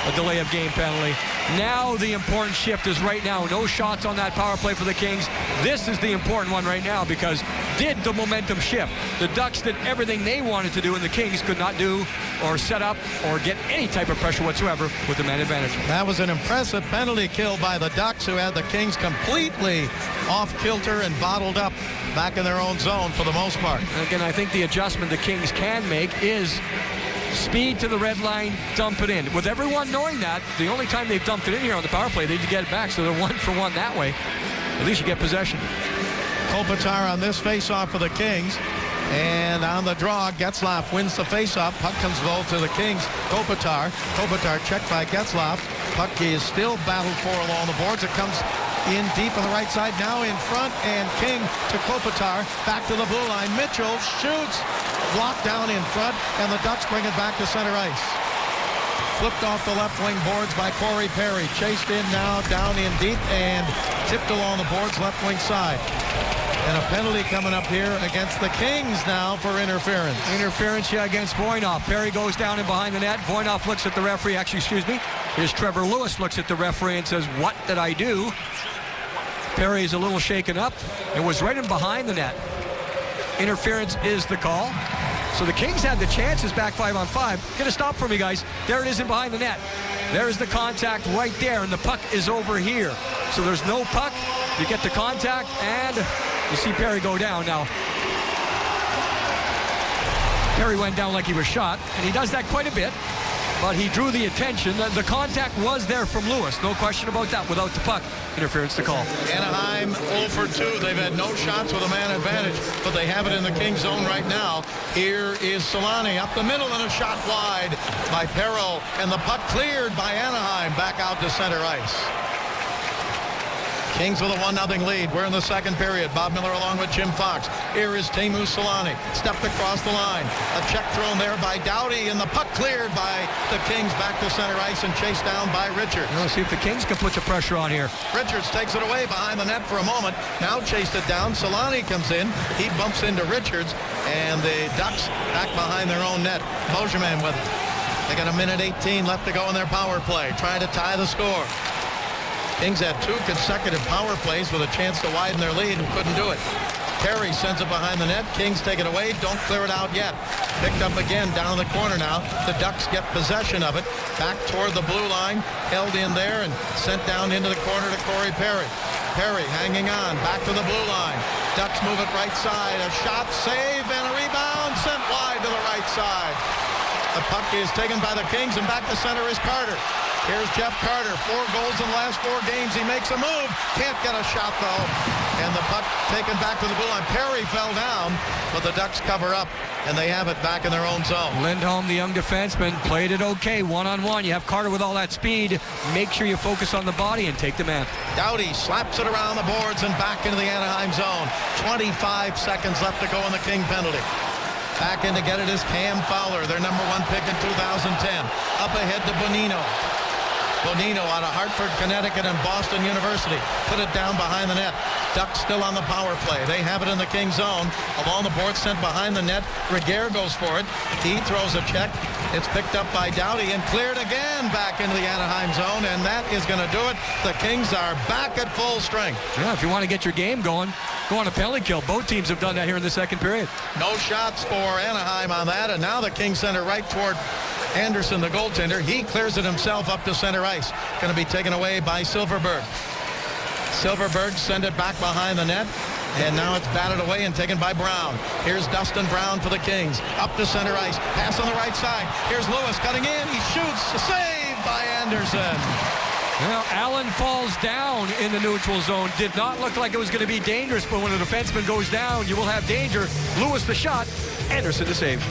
a delay of game penalty. Now the important shift is right now. No shots on that power play for the Kings. This is the important one right now, because did the momentum shift? The Ducks did everything they wanted to do, and the Kings could not do or set up or get any type of pressure whatsoever with the man advantage. That was an impressive penalty kill by the Ducks, who had the Kings completely off kilter and bottled up back in their own zone for the most part. And again, I think the adjustment the Kings can make is speed to the red line, dump it in. With everyone knowing that, the only time they've dumped it in here on the power play, they get it back, so they're 1 for 1 that way. At least you get possession. Kopitar on this face-off for the Kings. And on the draw, Getzlaf wins the face-off. Puck comes low to the Kings. Kopitar checked by Getzlaf. Puck is still battled for along the boards. It comes in deep on the right side, now in front, and King to Kopitar, back to the blue line. Mitchell shoots, blocked down in front, and the Ducks bring it back to center ice. Flipped off the left wing boards by Corey Perry. Chased in now, down in deep, and tipped along the boards left wing side. And a penalty coming up here against the Kings now for interference. Interference, yeah, against Voynov. Perry goes down and behind the net. Voynov looks at the referee. Actually, excuse me. Here's Trevor Lewis looks at the referee and says, "What did I do?" Perry is a little shaken up and was right in behind the net. Interference is the call. So the Kings had the chances back 5-on-5. Get a stop for me, guys. There it is in behind the net. There is the contact right there, and the puck is over here. So there's no puck. You get the contact, and you see Perry go down. Now, Perry went down like he was shot, and he does that quite a bit, but he drew the attention. The contact was there from Lewis. No question about that. Without the puck, interference to call. Anaheim 0 for 2. They've had no shots with a man advantage, but they have it in the Kings zone right now. Here is Solani up the middle, and a shot wide by Perreault, and the puck cleared by Anaheim back out to center ice. Kings with a 1-0 lead. We're in the second period. Bob Miller along with Jim Fox. Here is Teemu Selanne. Stepped across the line. A check thrown there by Doughty, and the puck cleared by the Kings back to center ice and chased down by Richards. Let's see if the Kings can put some pressure on here. Richards takes it away behind the net for a moment. Now chased it down. Selanne comes in. He bumps into Richards, and the Ducks back behind their own net. Beauchemin with it. They got 1:18 left to go in their power play, trying to tie the score. Kings had 2 consecutive power plays with a chance to widen their lead and couldn't do it. Perry sends it behind the net. Kings take it away. Don't clear it out yet. Picked up again down in the corner now. The Ducks get possession of it. Back toward the blue line. Held in there and sent down into the corner to Corey Perry. Perry hanging on. Back to the blue line. Ducks move it right side. A shot, save, and a rebound sent wide to the right side. The puck is taken by the Kings, and back to center is Carter. Here's Jeff Carter, 4 goals in the last 4 games. He makes a move. Can't get a shot, though. And the puck taken back to the blue line. Perry fell down, but the Ducks cover up, and they have it back in their own zone. Lindholm, the young defenseman, played it okay. One-on-one. You have Carter with all that speed. Make sure you focus on the body and take the man. Doughty slaps it around the boards and back into the Anaheim zone. 25 seconds left to go in the King penalty. Back in to get it is Cam Fowler, their number 1 pick in 2010. Up ahead to Bonino. Bonino out of Hartford, Connecticut, and Boston University. Put it down behind the net. Ducks still on the power play. They have it in the King zone. Along the board, sent behind the net. Regehr goes for it. He throws a check. It's picked up by Doughty and cleared again back into the Anaheim zone, and that is going to do it. The Kings are back at full strength. Yeah, if you want to get your game going, go on a penalty kill. Both teams have done that here in the second period. No shots for Anaheim on that, and now the Kings send it right toward Anderson, the goaltender. He clears it himself up to center ice. Going to be taken away by Silfverberg. Silfverberg send it back behind the net, and now it's batted away and taken by Brown. Here's Dustin Brown for the Kings. Up to center ice. Pass on the right side. Here's Lewis cutting in. He shoots. A save by Anderson. Well, Allen falls down in the neutral zone. Did not look like it was going to be dangerous, but when a defenseman goes down, you will have danger. Lewis the shot. Anderson the save.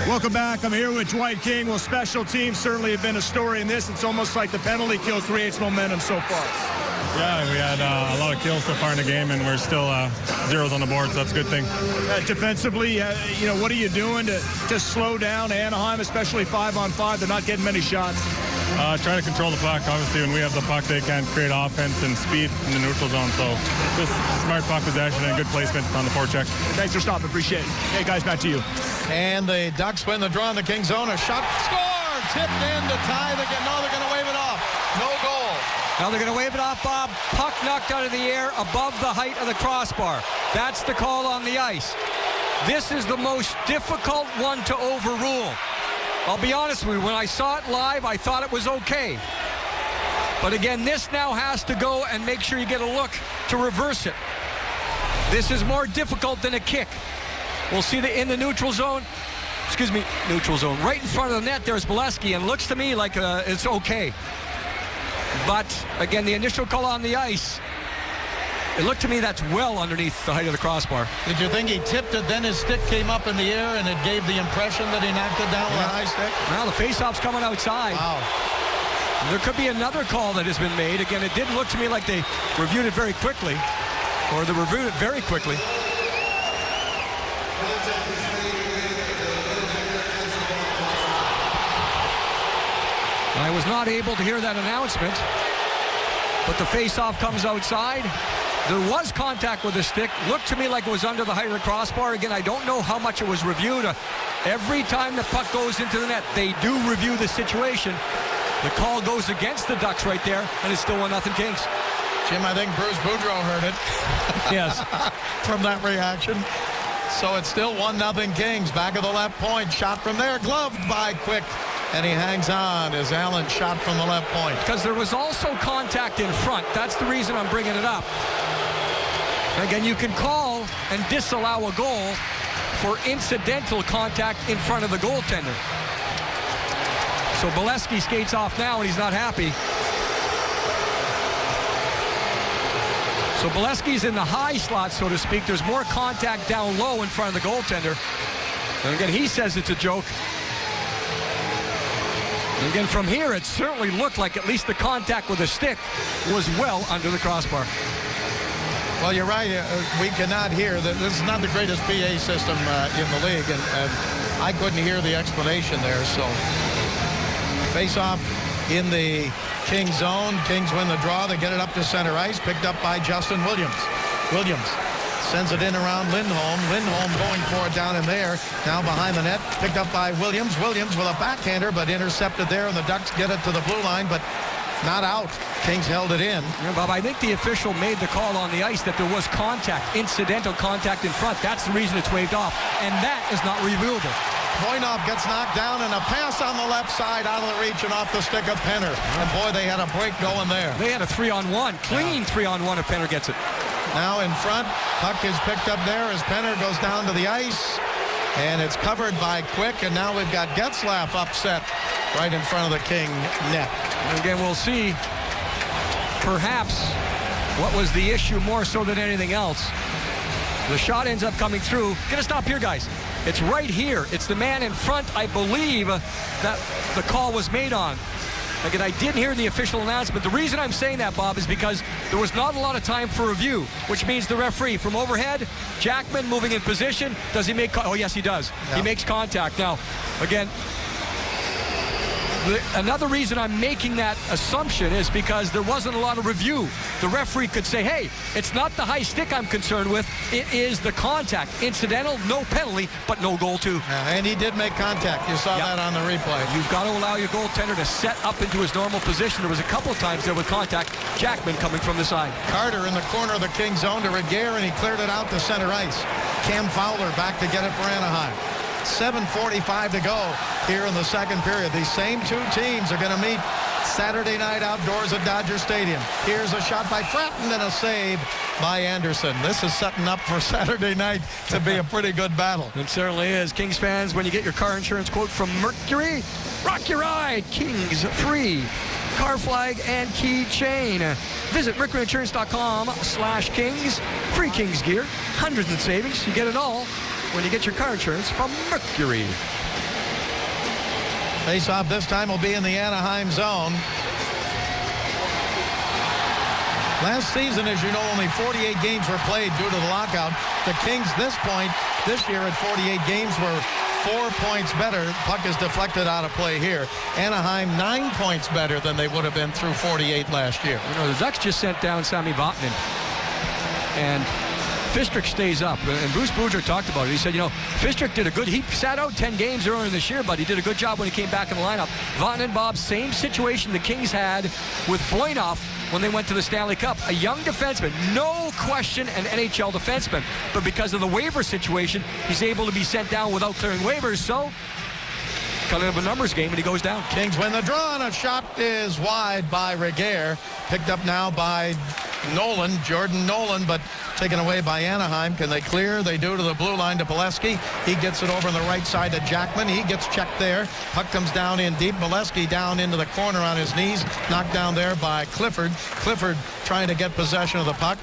Welcome back. I'm here with Dwight King. Well, special teams certainly have been a story in this. It's almost like the penalty kill creates momentum so far. Yeah, we had a lot of kills so far in the game, and we're still zeros on the board, so that's a good thing. Defensively, what are you doing to slow down Anaheim, especially 5-on-5? They're not getting many shots. Try to control the puck. Obviously, when we have the puck, they can't create offense and speed in the neutral zone, so just smart puck possession and good placement on the forecheck. Thanks for stopping. Appreciate it. Hey, guys, back to you. And the Ducks win the draw in the King zone. A shot, score! Tipped in to tie the game. No, they're going to wave it off. No goal. Now they're going to wave it off, Bob. Puck knocked out of the air above the height of the crossbar. That's the call on the ice. This is the most difficult one to overrule. I'll be honest with you, when I saw it live, I thought it was okay. But again, this now has to go and make sure you get a look to reverse it. This is more difficult than a kick. We'll see in the neutral zone. Neutral zone. Right in front of the net, there's Bolesky, and looks to me like it's okay. But again, the initial call on the ice, it looked to me that's well underneath the height of the crossbar. Did you think he tipped it, then his stick came up in the air and it gave the impression that he knocked it down with a high stick? Well, the faceoff's coming outside. Wow. There could be another call that has been made. Again, it didn't look to me like they reviewed it very quickly, or they reviewed it very quickly. I was not able to hear that announcement, but the face-off comes outside. There was contact with the stick. Looked to me like it was under the height of the crossbar. Again, I don't know how much it was reviewed. Every time the puck goes into the net, they do review the situation. The call goes against the Ducks right there, and it's still 1-0 Kings. Jim, I think Bruce Boudreau heard it. Yes. From that reaction. So it's still 1-0 Kings. Back of the left point. Shot from there. Gloved by Quick. And he hangs on as Allen shot from the left point. Because there was also contact in front. That's the reason I'm bringing it up. Again, you can call and disallow a goal for incidental contact in front of the goaltender. So Bolesky skates off now, and he's not happy. So Bolesky's in the high slot, so to speak. There's more contact down low in front of the goaltender. And again, he says it's a joke. Again, from here, it certainly looked like at least the contact with the stick was well under the crossbar. Well, you're right. We cannot hear. This is not the greatest PA system in the league, and I couldn't hear the explanation there. So, face-off in the Kings zone. Kings win the draw. They get it up to center ice, picked up by Justin Williams. Williams sends it in around Lindholm. Lindholm going for it down in there. Now behind the net, picked up by Williams. Williams with a backhander, but intercepted there, and the Ducks get it to the blue line, but not out. Kings held it in. Yeah, Bob, I think the official made the call on the ice that there was contact, incidental contact in front. That's the reason it's waved off, and that is not reviewable. Voinov gets knocked down, and a pass on the left side out of the reach and off the stick of Penner. And boy, they had a break going there. They had a 3-on-1, clean 3-on-1 if Penner gets it. Now in front, puck is picked up there as Penner goes down to the ice, and it's covered by Quick, and now we've got Getzlaf upset right in front of the King net. And again, we'll see perhaps what was the issue more so than anything else. The shot ends up coming through. Gonna stop here, guys. It's right here. It's the man in front, I believe, that the call was made on. Again, I didn't hear the official announcement. The reason I'm saying that, Bob, is because there was not a lot of time for review, which means the referee from overhead, Jackman moving in position. Does he make, oh yes, he does. Yeah. He makes contact. Now, again, another reason I'm making that assumption is because there wasn't a lot of review. The referee could say, hey, it's not the high stick I'm concerned with. It is the contact. Incidental, no penalty, but no goal too. Yeah, and he did make contact. You saw that on the replay. You've got to allow your goaltender to set up into his normal position. There was a couple of times there with contact. Jackman coming from the side. Carter in the corner of the King zone to Regehr, and he cleared it out to center ice. Cam Fowler back to get it for Anaheim. 7:45 to go here in the second period. These same two teams are going to meet Saturday night outdoors at Dodger Stadium. Here's a shot by Fratton and a save by Anderson. This is setting up for Saturday night to be a pretty good battle. It certainly is. Kings fans, when you get your car insurance quote from Mercury, rock your ride. Kings free car flag and keychain. Visit mercuryinsurance.com/Kings. Free Kings gear, hundreds in savings. You get it all when you get your car insurance from Mercury. Face-off this time will be in the Anaheim zone. Last season, as you know, only 48 games were played due to the lockout. The Kings, this year at 48 games, were 4 points better. Puck is deflected out of play here. Anaheim 9 points better than they would have been through 48 last year. You know, the Ducks just sent down Sami Vatanen. And Fistrick stays up, and Bruce Boudreau talked about it. He said, you know, Fistrick did a good, he sat out 10 games earlier this year, but he did a good job when he came back in the lineup. Vatanen, Bob, same situation the Kings had with Voinov when they went to the Stanley Cup. A young defenseman, no question an NHL defenseman, but because of the waiver situation, he's able to be sent down without clearing waivers, so kind of a numbers game, and he goes down. Kings win the draw, and a shot is wide by Regehr. Picked up now by Nolan, Jordan Nolan, but taken away by Anaheim. Can they clear? They do to the blue line to Bolesky. He gets it over on the right side to Jackman. He gets checked there. Puck comes down in deep. Bolesky down into the corner on his knees. Knocked down there by Clifford. Clifford trying to get possession of the puck.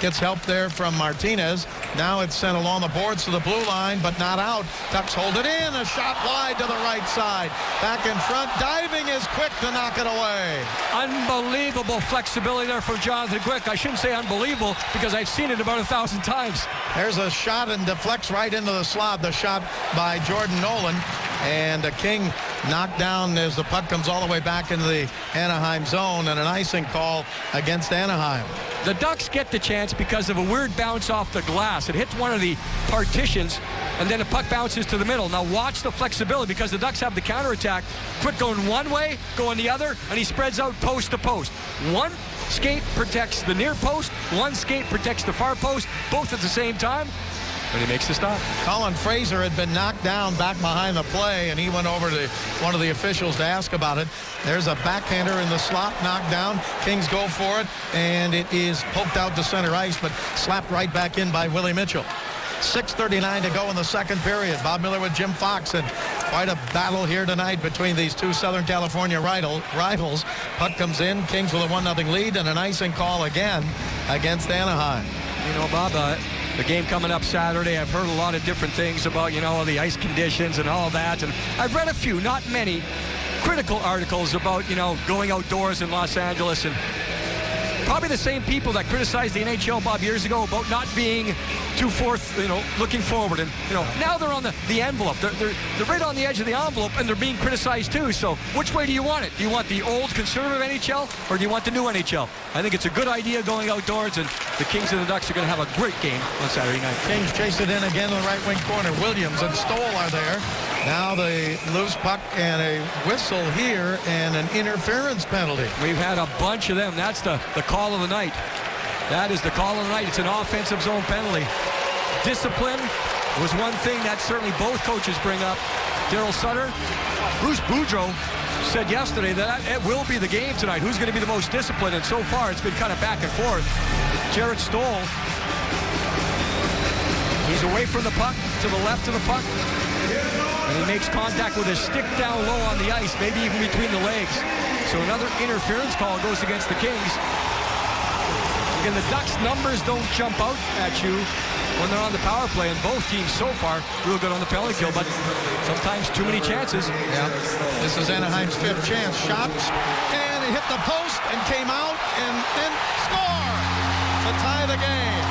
Gets help there from Martinez. Now it's sent along the boards to the blue line, but not out. Ducks hold it in. A shot wide to the right side. Back in front. Diving is Quick to knock it away. Unbelievable flexibility there from Jonathan Quick. I shouldn't say unbelievable because I've seen it about 1,000 times. There's a shot and deflects right into the slot. The shot by Jordan Nolan. And the King knocked down as the puck comes all the way back into the Anaheim zone, and an icing call against Anaheim. The Ducks get the chance because of a weird bounce off the glass. It hits one of the partitions, and then the puck bounces to the middle. Now watch the flexibility because the Ducks have the counterattack. Quick going one way, going the other, and he spreads out post to post. One skate protects the near post, one skate protects the far post, both at the same time. But he makes the stop. Colin Fraser had been knocked down back behind the play, and he went over to one of the officials to ask about it. There's a backhander in the slot, knocked down. Kings go for it, and it is poked out to center ice, but slapped right back in by Willie Mitchell. 6:39 to go in the second period. Bob Miller with Jim Fox, and quite a battle here tonight between these two Southern California rivals. Puck comes in, Kings with a 1-0 lead, and an icing call again against Anaheim. You know, Bob, the game coming up Saturday, I've heard a lot of different things about, you know, the ice conditions and all that, and I've read a few, not many, critical articles about, going outdoors in Los Angeles, and probably the same people that criticized the NHL, Bob, years ago about not being too looking forward. And, now they're on the envelope. They're right on the edge of the envelope, and they're being criticized too. So which way do you want it? Do you want the old conservative NHL, or do you want the new NHL? I think it's a good idea going outdoors, and the Kings and the Ducks are going to have a great game on Saturday night. Kings chase it in again in the right wing corner. Williams and Stoll are there. Now the loose puck and a whistle here and an interference penalty. We've had a bunch of them. That's the call of the night. That is the call of the night. It's an offensive zone penalty. Discipline was one thing that certainly both coaches bring up. Daryl Sutter, Bruce Boudreau said yesterday that it will be the game tonight. Who's going to be the most disciplined? And so far, it's been kind of back and forth. Jarrett Stoll, he's away from the puck, to the left of the puck. And he makes contact with his stick down low on the ice, maybe even between the legs. So another interference call goes against the Kings. Again, the Ducks' numbers don't jump out at you when they're on the power play, and both teams so far real good on the penalty kill, but sometimes too many chances. Yeah, this is Anaheim's fifth chance. Shot, and it hit the post and came out, and then score to tie the game.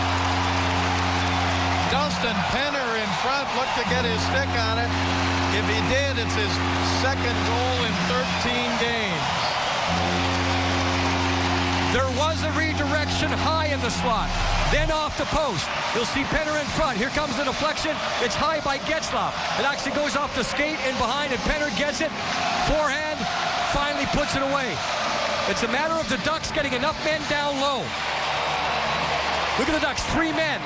Dustin Penner in front, looked to get his stick on it. If he did, it's his second goal in 13 games. There was a redirection high in the slot, then off the post. You'll see Penner in front. Here comes the deflection. It's high by Getzlaf. It actually goes off the skate and behind, and Penner gets it. Forehand, finally puts it away. It's a matter of the Ducks getting enough men down low. Look at the Ducks, 3 men.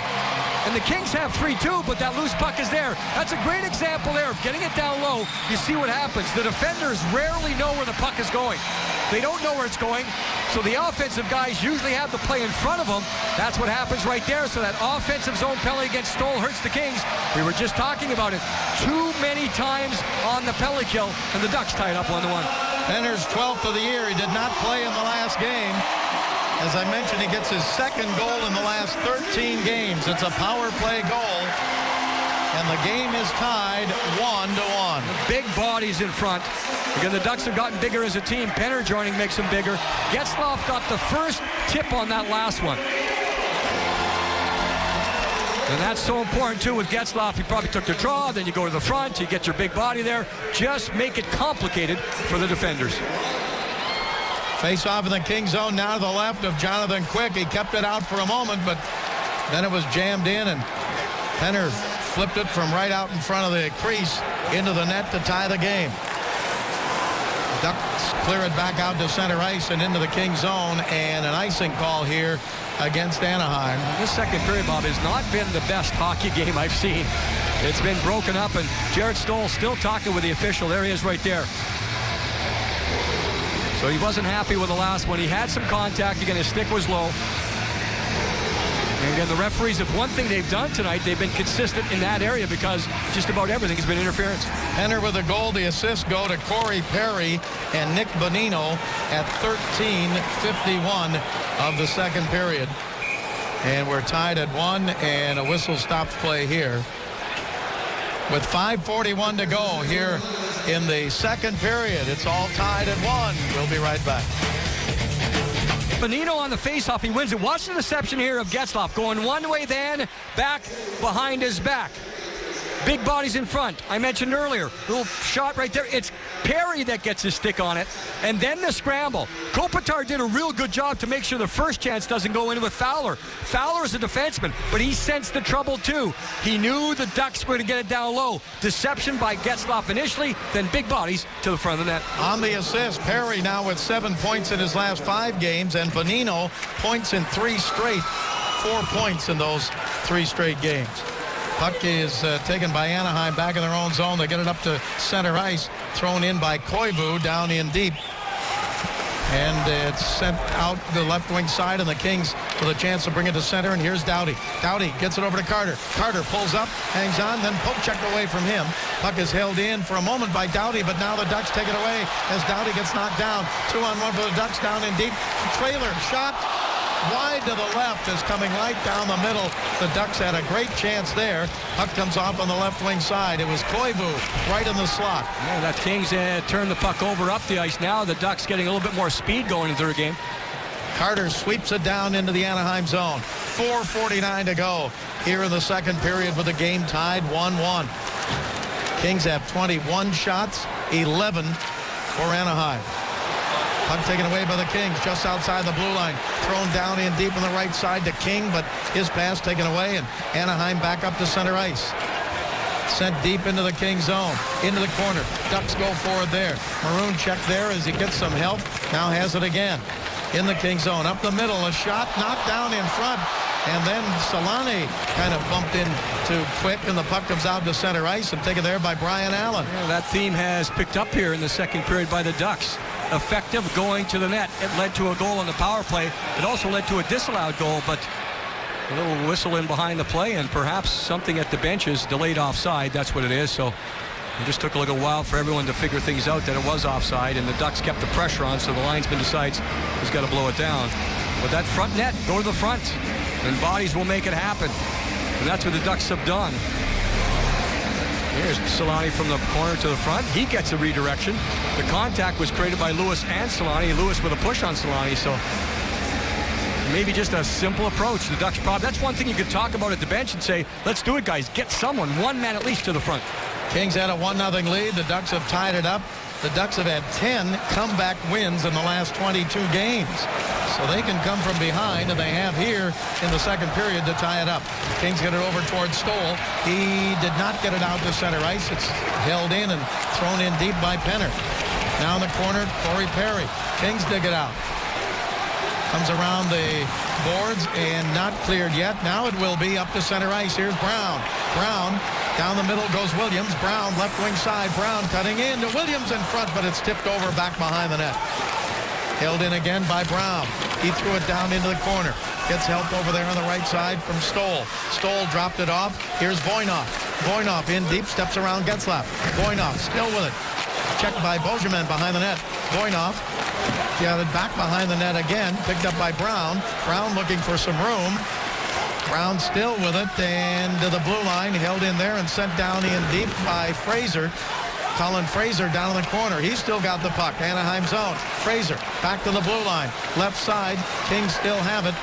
And the Kings have 3 too, but that loose puck is there. That's a great example there of getting it down low. You see what happens. The defenders rarely know where the puck is going. They don't know where it's going, so the offensive guys usually have the play in front of them. That's what happens right there. So that offensive zone penalty against Stoll hurts the Kings. We were just talking about it. Too many times on the penalty kill, and the Ducks tie it up 1-1. Penner's 12th of the year. He did not play in the last game. As I mentioned, he gets his second goal in the last 13 games. It's a power play goal, and the game is tied 1-1. Big bodies in front. Again, the Ducks have gotten bigger as a team. Penner joining makes them bigger. Getzlaf got the first tip on that last one. And that's so important, too, with Getzlaf. He probably took the draw, then you go to the front, you get your big body there. Just make it complicated for the defenders. Face off in the King zone, now to the left of Jonathan Quick. He kept it out for a moment, but then it was jammed in, and Penner flipped it from right out in front of the crease into the net to tie the game. Ducks clear it back out to center ice and into the King zone, and an icing call here against Anaheim. This second period, Bob, has not been the best hockey game I've seen. It's been broken up, and Jarrett Stoll still talking with the official. There he is right there. So he wasn't happy with the last one. He had some contact. Again, his stick was low. And again, the referees, if one thing they've done tonight, they've been consistent in that area because just about everything has been interference. Penner with a goal. The assists go to Corey Perry and Nick Bonino at 13:51 of the second period. And we're tied at 1, and a whistle stops play here. With 5:41 to go here in the second period. It's all tied at 1. We'll be right back. Bonino on the faceoff. He wins it. Watch the deception here of Getzlaf going one way, then back behind his back. Big bodies in front. I mentioned earlier, little shot right there. It's Perry that gets his stick on it, and then the scramble. Kopitar did a real good job to make sure the first chance doesn't go in with Fowler. Fowler is a defenseman, but he sensed the trouble too. He knew the Ducks were going to get it down low. Deception by Getzlaf initially, then big bodies to the front of the net. On the assist, Perry now with 7 points in his last 5 games, and Bonino points in 3 straight. 4 points in those 3 straight games. Puck is taken by Anaheim back in their own zone. They get it up to center ice, thrown in by Koivu down in deep. And it's sent out the left wing side, and the Kings with a chance to bring it to center. And here's Doughty. Doughty gets it over to Carter. Carter pulls up, hangs on, then poke check away from him. Puck is held in for a moment by Doughty, but now the Ducks take it away as Doughty gets knocked down. 2-on-1 for the Ducks down in deep. Trailer shot. wide to the left is coming right down the middle. The Ducks had a great chance there. Puck comes off on the left wing side. It was Koivu right in the slot. Yeah, that Kings turned the puck over up the ice now. The Ducks getting a little bit more speed going into their game. Carter sweeps it down into the Anaheim zone. 4:49 to go here in the second period with the game tied 1-1. Kings have 21 shots, 11 for Anaheim. Puck taken away by the Kings just outside the blue line. Thrown down in deep on the right side to King, but his pass taken away, and Anaheim back up to center ice. Sent deep into the King zone, into the corner. Ducks go forward there. Maroon check there as he gets some help. Now has it again. In the King zone, up the middle, a shot knocked down in front, and then Solani kind of bumped into Quick, and the puck comes out to center ice and taken there by Brian Allen. Yeah, that theme has picked up here in the second period by the Ducks. Effective going to the net. It led to a goal on the power play. It also led to a disallowed goal, but a little whistle in behind the play, and perhaps something at the benches, delayed offside. That's what it is. So it just took a little while for everyone to figure things out that it was offside, and the Ducks kept the pressure on, so the linesman decides he's got to blow it down. But that front net, go to the front, and bodies will make it happen. And that's what the Ducks have done. Here's Solani from the corner to the front. He gets a redirection. The contact was created by Lewis and Solani. Lewis with a push on Solani, so maybe just a simple approach. The Ducks probably, that's one thing you could talk about at the bench and say, let's do it, guys. Get someone, one man at least, to the front. Kings had a 1-0 lead. The Ducks have tied it up. The Ducks have had 10 comeback wins in the last 22 games. So they can come from behind, and they have here in the second period to tie it up. Kings get it over towards Stoll. He did not get it out to center ice. It's held in and thrown in deep by Penner. Now in the corner, Corey Perry. Kings dig it out. Comes around the boards and not cleared yet. Now it will be up to center ice. Here's Brown. Brown. Down the middle goes Williams. Brown, left wing side. Brown cutting in to Williams in front, but it's tipped over back behind the net. Held in again by Brown. He threw it down into the corner. Gets help over there on the right side from Stoll. Stoll dropped it off. Here's Voynov. Voynov in deep, steps around Getzlaf. Voynov still with it. Checked by Beauchemin behind the net. Voynov got it back behind the net again. Picked up by Brown. Brown looking for some room. Brown still with it, and to the blue line, held in there and sent down in deep by Fraser. Colin Fraser down in the corner. He's still got the puck. Anaheim zone. Fraser back to the blue line. Left side. Kings still have it.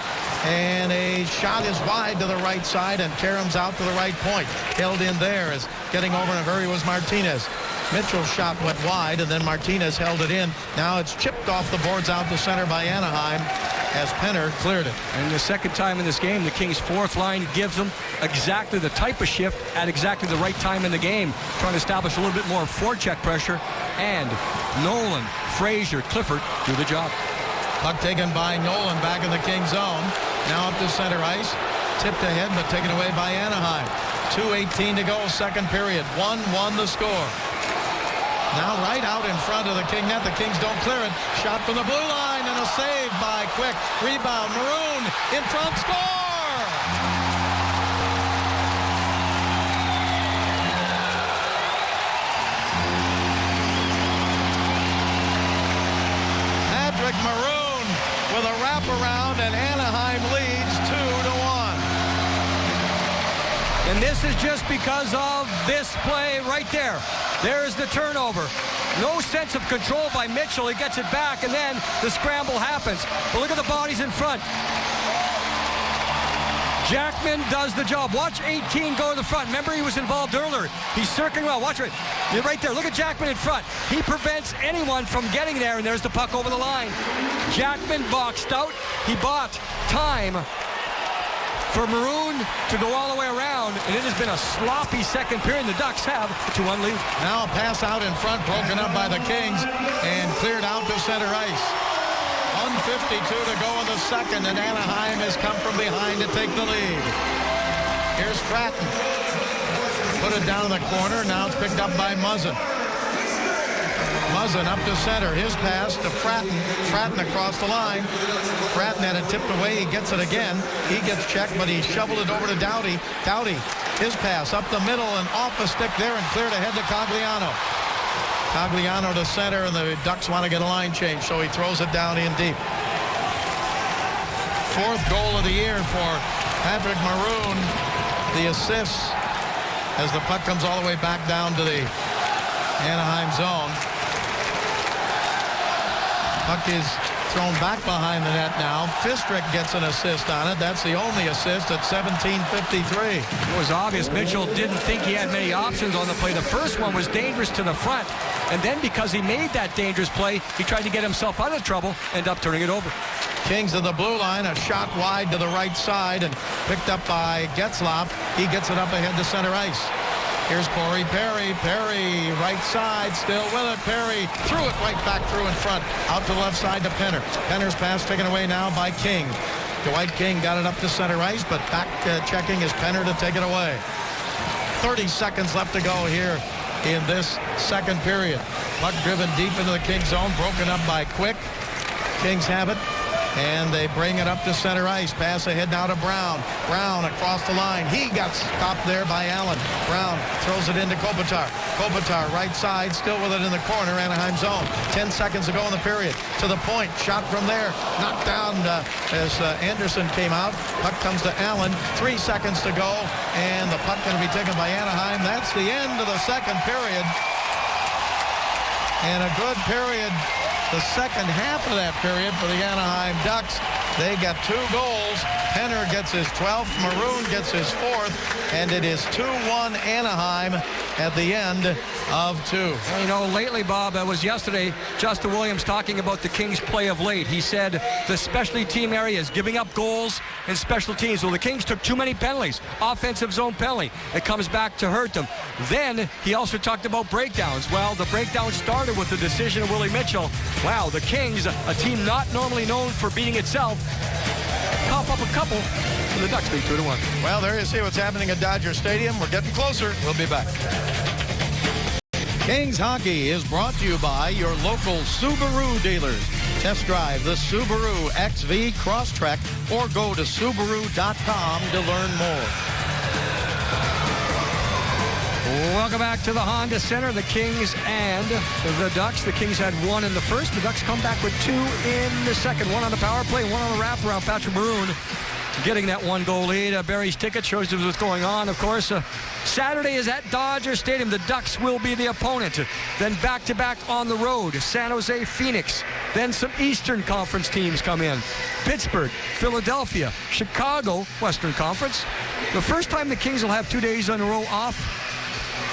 And a shot is wide to the right side, and Karam's out to the right point. Held in there as getting over in a hurry was Martinez. Mitchell's shot went wide, and then Martinez held it in. Now it's chipped off the boards out to center by Anaheim as Penner cleared it. And the second time in this game, the Kings' fourth line gives them exactly the type of shift at exactly the right time in the game, trying to establish a little bit more forecheck pressure. And Nolan, Fraser, Clifford do the job. Puck taken by Nolan back in the Kings zone. Now up to center ice. Tipped ahead, but taken away by Anaheim. 2:18 to go, second period. 1-1 the score. Now right out in front of the King net. The Kings don't clear it. Shot from the blue line and a save by Quick. Rebound. Maroon in front. Score! Patrick Maroon with a wraparound, and Anaheim leads 2-1. And this is just because of this play right there. There's the turnover. No sense of control by Mitchell. He gets it back, and then the scramble happens. But look at the bodies in front. Jackman does the job. Watch 18 go to the front. Remember, he was involved earlier. He's circling well. Watch it. You're right there. Look at Jackman in front. He prevents anyone from getting there, and there's the puck over the line. Jackman boxed out. He bought time for Maroon to go all the way around, and it has been a sloppy second period. The Ducks have a 2-1 lead. Now a pass out in front, broken up by the Kings, and cleared out to center ice. 1:52 to go in the second, and Anaheim has come from behind to take the lead. Here's Fratton. Put it down in the corner. Now it's picked up by Muzzin. Muzzin up to center. His pass to Fratton. Fratton across the line. Fratton had it tipped away. He gets it again. He gets checked, but he shoveled it over to Doughty. Doughty, his pass up the middle and off the stick there and cleared ahead to Cogliano. Cogliano to center, and the Ducks want to get a line change, so he throws it down in deep. 4th goal of the year for Patrick Maroon. The assists as the puck comes all the way back down to the Anaheim zone. Puck is thrown back behind the net now. Fistrick gets an assist on it. That's the only assist at 17:53. It was obvious Mitchell didn't think he had many options on the play. The first one was dangerous to the front, and then because he made that dangerous play, he tried to get himself out of trouble, ended up turning it over. Kings of the blue line, a shot wide to the right side and picked up by Getzlaf. He gets it up ahead to center ice. Here's Corey Perry. Perry, right side, still with it. Perry threw it right back through in front. Out to the left side to Penner. Penner's pass taken away now by King. Dwight King got it up to center ice, but back checking is Penner to take it away. 30 seconds left to go here in this second period. Puck driven deep into the Kings zone, broken up by Quick. Kings have it, and they bring it up to center ice. Pass ahead now to Brown. Brown across the line. He got stopped there by Allen. Brown throws it into Kopitar. Kopitar, right side, still with it in the corner, Anaheim zone. 10 seconds to go in the period. To the point, shot from there. Knocked down as Anderson came out. Puck comes to Allen. 3 seconds to go, and the puck going to be taken by Anaheim. That's the end of the second period. And a good period. The second half of that period for the Anaheim Ducks. They got 2 goals. Penner gets his 12th. Maroon gets his 4th. And it is 2-1 Anaheim at the end of 2. Well, you know, lately, Bob, it was yesterday, Justin Williams talking about the Kings' play of late. He said the specialty team area is giving up goals in special teams. Well, the Kings took too many penalties, offensive zone penalty. It comes back to hurt them. Then he also talked about breakdowns. Well, the breakdown started with the decision of Willie Mitchell. Wow, the Kings, a team not normally known for beating itself, cough up a couple, and the Ducks lead 2-1. Well, there you see what's happening at Dodger Stadium. We're getting closer. We'll be back. Kings Hockey is brought to you by your local Subaru dealers. Test drive the Subaru XV Crosstrek or go to Subaru.com to learn more. Welcome back to the Honda Center. The Kings and the Ducks. The Kings had 1 in the first. The Ducks come back with 2 in the second. 1 on the power play, 1 on the wraparound. Patrick Maroon getting that 1-goal lead. Barry's ticket shows us what's going on. Of course, Saturday is at Dodger Stadium. The Ducks will be the opponent. Then back-to-back on the road. San Jose, Phoenix. Then some Eastern Conference teams come in. Pittsburgh, Philadelphia, Chicago, Western Conference. The first time the Kings will have 2 days in a row off.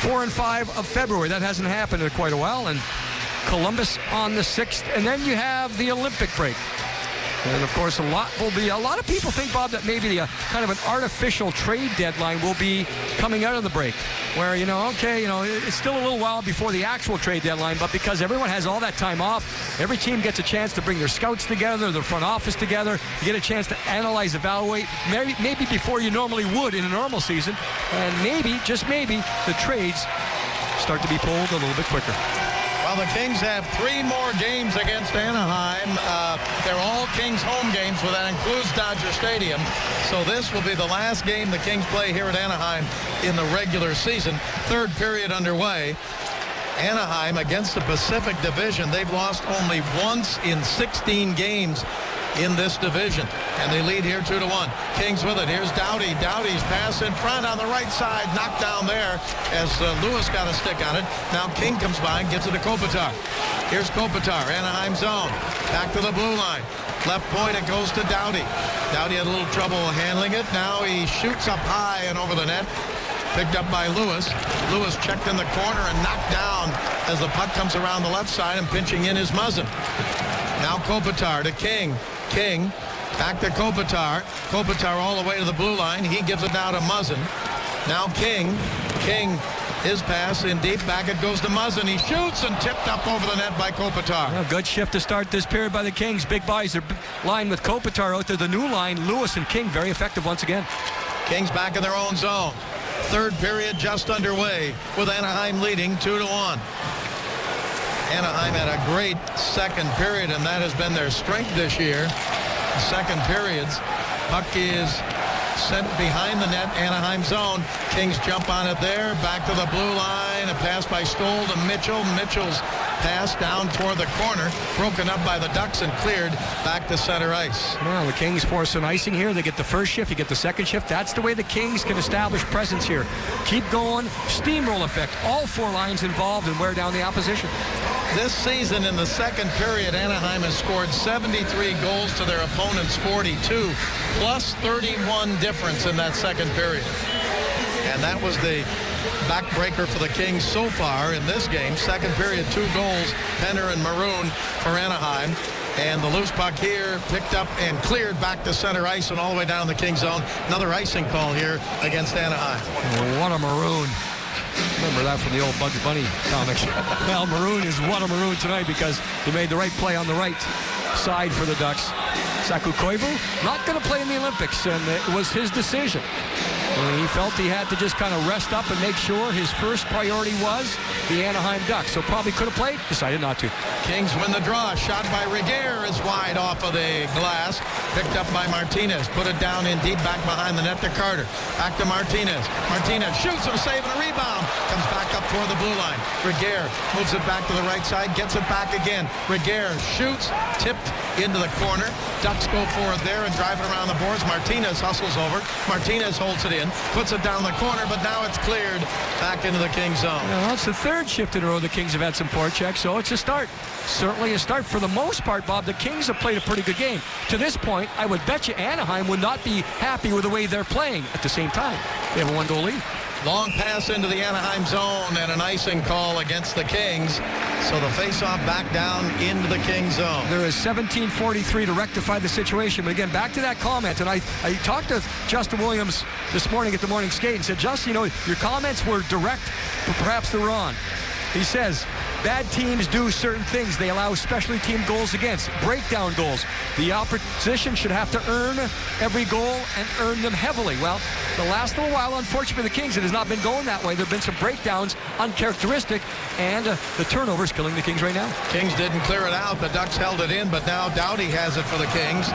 4 and 5 of February. That hasn't happened in quite a while. And Columbus on the 6th. And then you have the Olympic break. And, of course, a lot of people think, Bob, that maybe a kind of an artificial trade deadline will be coming out of the break. Where, it's still a little while before the actual trade deadline, but because everyone has all that time off, every team gets a chance to bring their scouts together, their front office together, you get a chance to analyze, evaluate, maybe before you normally would in a normal season, and maybe, just maybe, the trades start to be pulled a little bit quicker. Well, the Kings have 3 more games against Anaheim. They're all Kings home games, so that includes Dodger Stadium. So this will be the last game the Kings play here at Anaheim in the regular season. 3rd period underway. Anaheim against the Pacific Division. They've lost only once in 16 games in this division, and they lead here 2-1. Kings with it. Here's Doughty. Doughty's pass in front on the right side, knocked down there as Lewis got a stick on it. Now King comes by and gets it to Kopitar. Here's Kopitar, Anaheim zone, back to the blue line. Left point, it goes to Doughty. Doughty had a little trouble handling it. Now he shoots up high and over the net. Picked up by Lewis. Lewis checked in the corner and knocked down as the puck comes around the left side and pinching in his Muzzin. Now Kopitar to King. King back to Kopitar. Kopitar all the way to the blue line. He gives it now to Muzzin. Now King. King, his pass in deep. Back it goes to Muzzin. He shoots and tipped up over the net by Kopitar. Well, good shift to start this period by the Kings. Big boys are line with Kopitar out there. The new line, Lewis and King, very effective once again. Kings back in their own zone. 3rd period just underway with Anaheim leading 2-1. Anaheim had a great second period, and that has been their strength this year. Second periods. Puck is sent behind the net, Anaheim zone. Kings jump on it there. Back to the blue line. A pass by Stoll to Mitchell. Mitchell's Pass down toward the corner, broken up by the Ducks and cleared back to center ice. Well, the Kings force some icing here. They get the first shift, you get the second shift. That's the way the Kings can establish presence here. Keep going, steamroll effect. All four lines involved and wear down the opposition. This season in the second period, Anaheim has scored 73 goals to their opponent's 42, plus 31 difference in that second period. And that was the backbreaker for the Kings so far in this game. Second period, 2 goals, Penner and Maroon for Anaheim. And the loose puck here picked up and cleared back to center ice and all the way down the Kings zone. Another icing call here against Anaheim. What a Maroon. Remember that from the old Bugs Bunny comics. Well, Maroon is what a Maroon tonight because he made the right play on the right side for the Ducks. Saku Koivu not going to play in the Olympics, and it was his decision. He felt he had to just kind of rest up and make sure his first priority was the Anaheim Ducks. So probably could have played, decided not to. Kings win the draw. Shot by Regehr is wide off of the glass. Picked up by Martinez. Put it down in deep back behind the net to Carter. Back to Martinez. Martinez shoots and save and a rebound. Comes back up toward the blue line. Regehr moves it back to the right side. Gets it back again. Regehr shoots. Tipped into the corner. Ducks go for it there and drive it around the boards. Martinez hustles over. Martinez holds it in. Puts it down the corner, but now it's cleared back into the Kings zone. Well, it's the third shift in a row the Kings have had some forechecks, so it's a start. Certainly a start. For the most part, Bob, the Kings have played a pretty good game. To this point, I would bet you Anaheim would not be happy with the way they're playing. At the same time, they have a 1-goal lead. Long pass into the Anaheim zone and an icing call against the Kings. So the faceoff back down into the Kings zone. There is 17:43 to rectify the situation. But again, back to that comment, and I talked to Justin Williams this morning at the morning skate and said, Justin, your comments were direct, but perhaps they were on. He says, bad teams do certain things. They allow specialty team goals against, breakdown goals. The opposition should have to earn every goal and earn them heavily. Well, the last little while, unfortunately for the Kings, it has not been going that way. There have been some breakdowns, uncharacteristic, and the turnovers killing the Kings right now. Kings didn't clear it out. The Ducks held it in, but now Doughty has it for the Kings.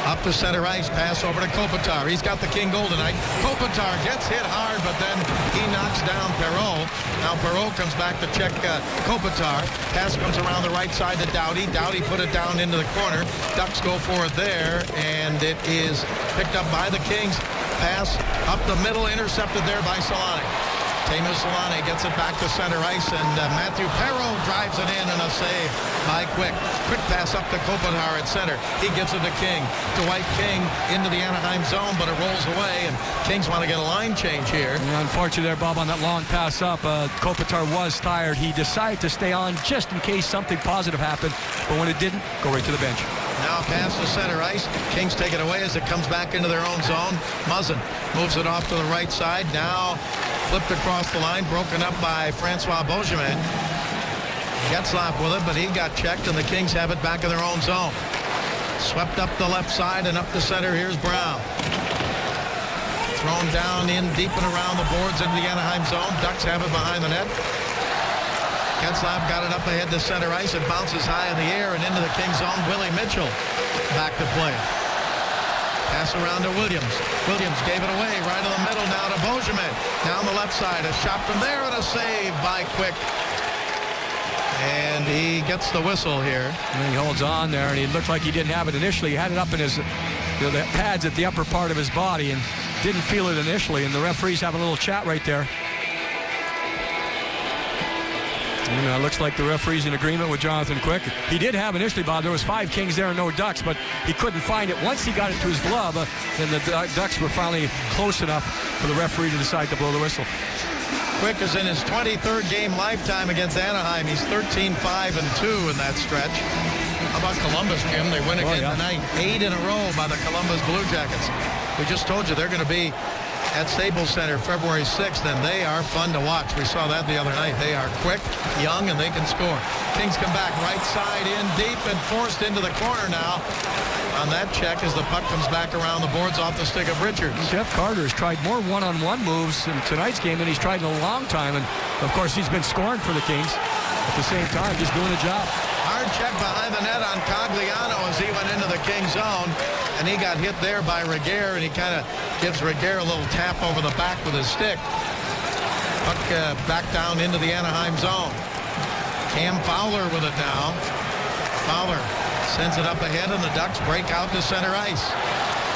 Up to center ice, pass over to Kopitar. He's got the King goal tonight. Kopitar gets hit hard, but then he knocks down Perreault. Now Perreault comes back to check Kopitar. Pass comes around the right side to Doughty. Doughty put it down into the corner. Ducks go for it there, and it is picked up by the Kings. Pass up the middle, intercepted there by Solani. Teemu Selanne gets it back to center ice, and Matthew Perreault drives it in and a save by Quick. Quick pass up to Kopitar at center. He gives it to King. Dwight King into the Anaheim zone, but it rolls away, and Kings want to get a line change here. Yeah, unfortunately there, Bob, on that long pass up, Kopitar was tired. He decided to stay on just in case something positive happened, but when it didn't, go right to the bench. Now pass to center ice. Kings take it away as it comes back into their own zone. Muzzin moves it off to the right side. Now flipped across the line, broken up by Francois Beauchemin. Getzlaf with it, but he got checked, and the Kings have it back in their own zone. Swept up the left side and up the center. Here's Brown. Thrown down in deep and around the boards into the Anaheim zone. Ducks have it behind the net. Getzlaf got it up ahead to center ice. It bounces high in the air and into the Kings zone. Willie Mitchell back to play. Pass around to Williams. Williams gave it away right in the middle now to Beauchemin. Down the left side. A shot from there and a save by Quick. And he gets the whistle here. And he holds on there, and he looked like he didn't have it initially. He had it up in his the pads at the upper part of his body and didn't feel it initially. And the referee's having a little chat right there. And looks like the referee's in agreement with Jonathan Quick. He did have initially, Bob. There was 5 Kings there and no Ducks, but he couldn't find it. Once he got it to his glove, then the Ducks were finally close enough for the referee to decide to blow the whistle. Quick is in his 23rd game lifetime against Anaheim. He's 13-5-2 in that stretch. How about Columbus, Jim? They win again tonight. 8 in a row by the Columbus Blue Jackets. We just told you they're going to be at Staples Center February 6th, and they are fun to watch. We saw that the other night. They are quick, young, and they can score. Kings come back right side in deep and forced into the corner now. On that check as the puck comes back around the boards off the stick of Richards. Jeff Carter has tried more one-on-one moves in tonight's game than he's tried in a long time, and of course he's been scoring for the Kings at the same time, just doing a job. Hard check behind the net on Cogliano as he went into the Kings zone, and he got hit there by Regehr, and he kind of gives Regehr a little tap over the back with his stick. Puck back down into the Anaheim zone. Cam Fowler with it now. Fowler sends it up ahead, and the Ducks break out to center ice.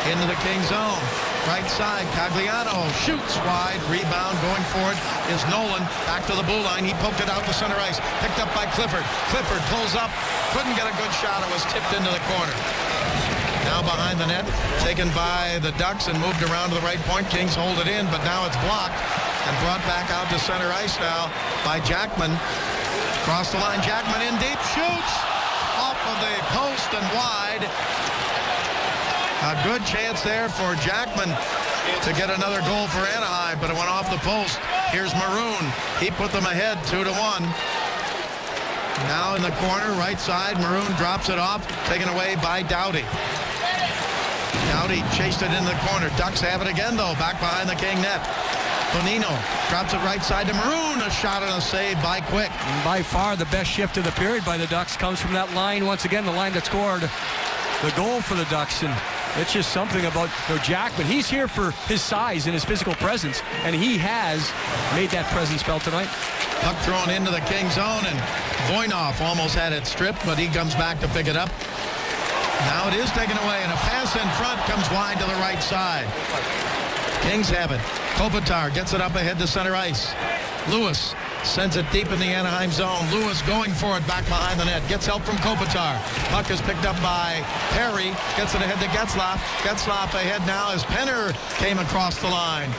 Into the King zone. Right side, Cogliano shoots wide. Rebound going for it is Nolan. Back to the blue line. He poked it out to center ice. Picked up by Clifford. Clifford pulls up. Couldn't get a good shot. It was tipped into the corner. Now behind the net. Taken by the Ducks and moved around to the right point. Kings hold it in, but now it's blocked and brought back out to center ice now by Jackman. Across the line. Jackman in deep. Shoots off of the post and wide. A good chance there for Jackman to get another goal for Anaheim, but it went off the post. Here's Maroon. He put them ahead 2-1. Now in the corner, right side, Maroon drops it off, taken away by Doughty. Doughty chased it in the corner. Ducks have it again, though, back behind the King net. Bonino drops it right side to Maroon. A shot and a save by Quick. And by far the best shift of the period by the Ducks comes from that line. Once again, the line that scored the goal for the Ducks. And it's just something about Jackman. He's here for his size and his physical presence, and he has made that presence felt tonight. Puck thrown into the King zone, and Voynov almost had it stripped, but he comes back to pick it up. Now it is taken away, and a pass in front comes wide to the right side. Kings have it. Kopitar gets it up ahead to center ice. Lewis sends it deep in the Anaheim zone. Lewis going for it back behind the net. Gets help from Kopitar. Puck is picked up by Perry. Gets it ahead to Getzlaf. Getzlaf ahead now as Penner came across the line.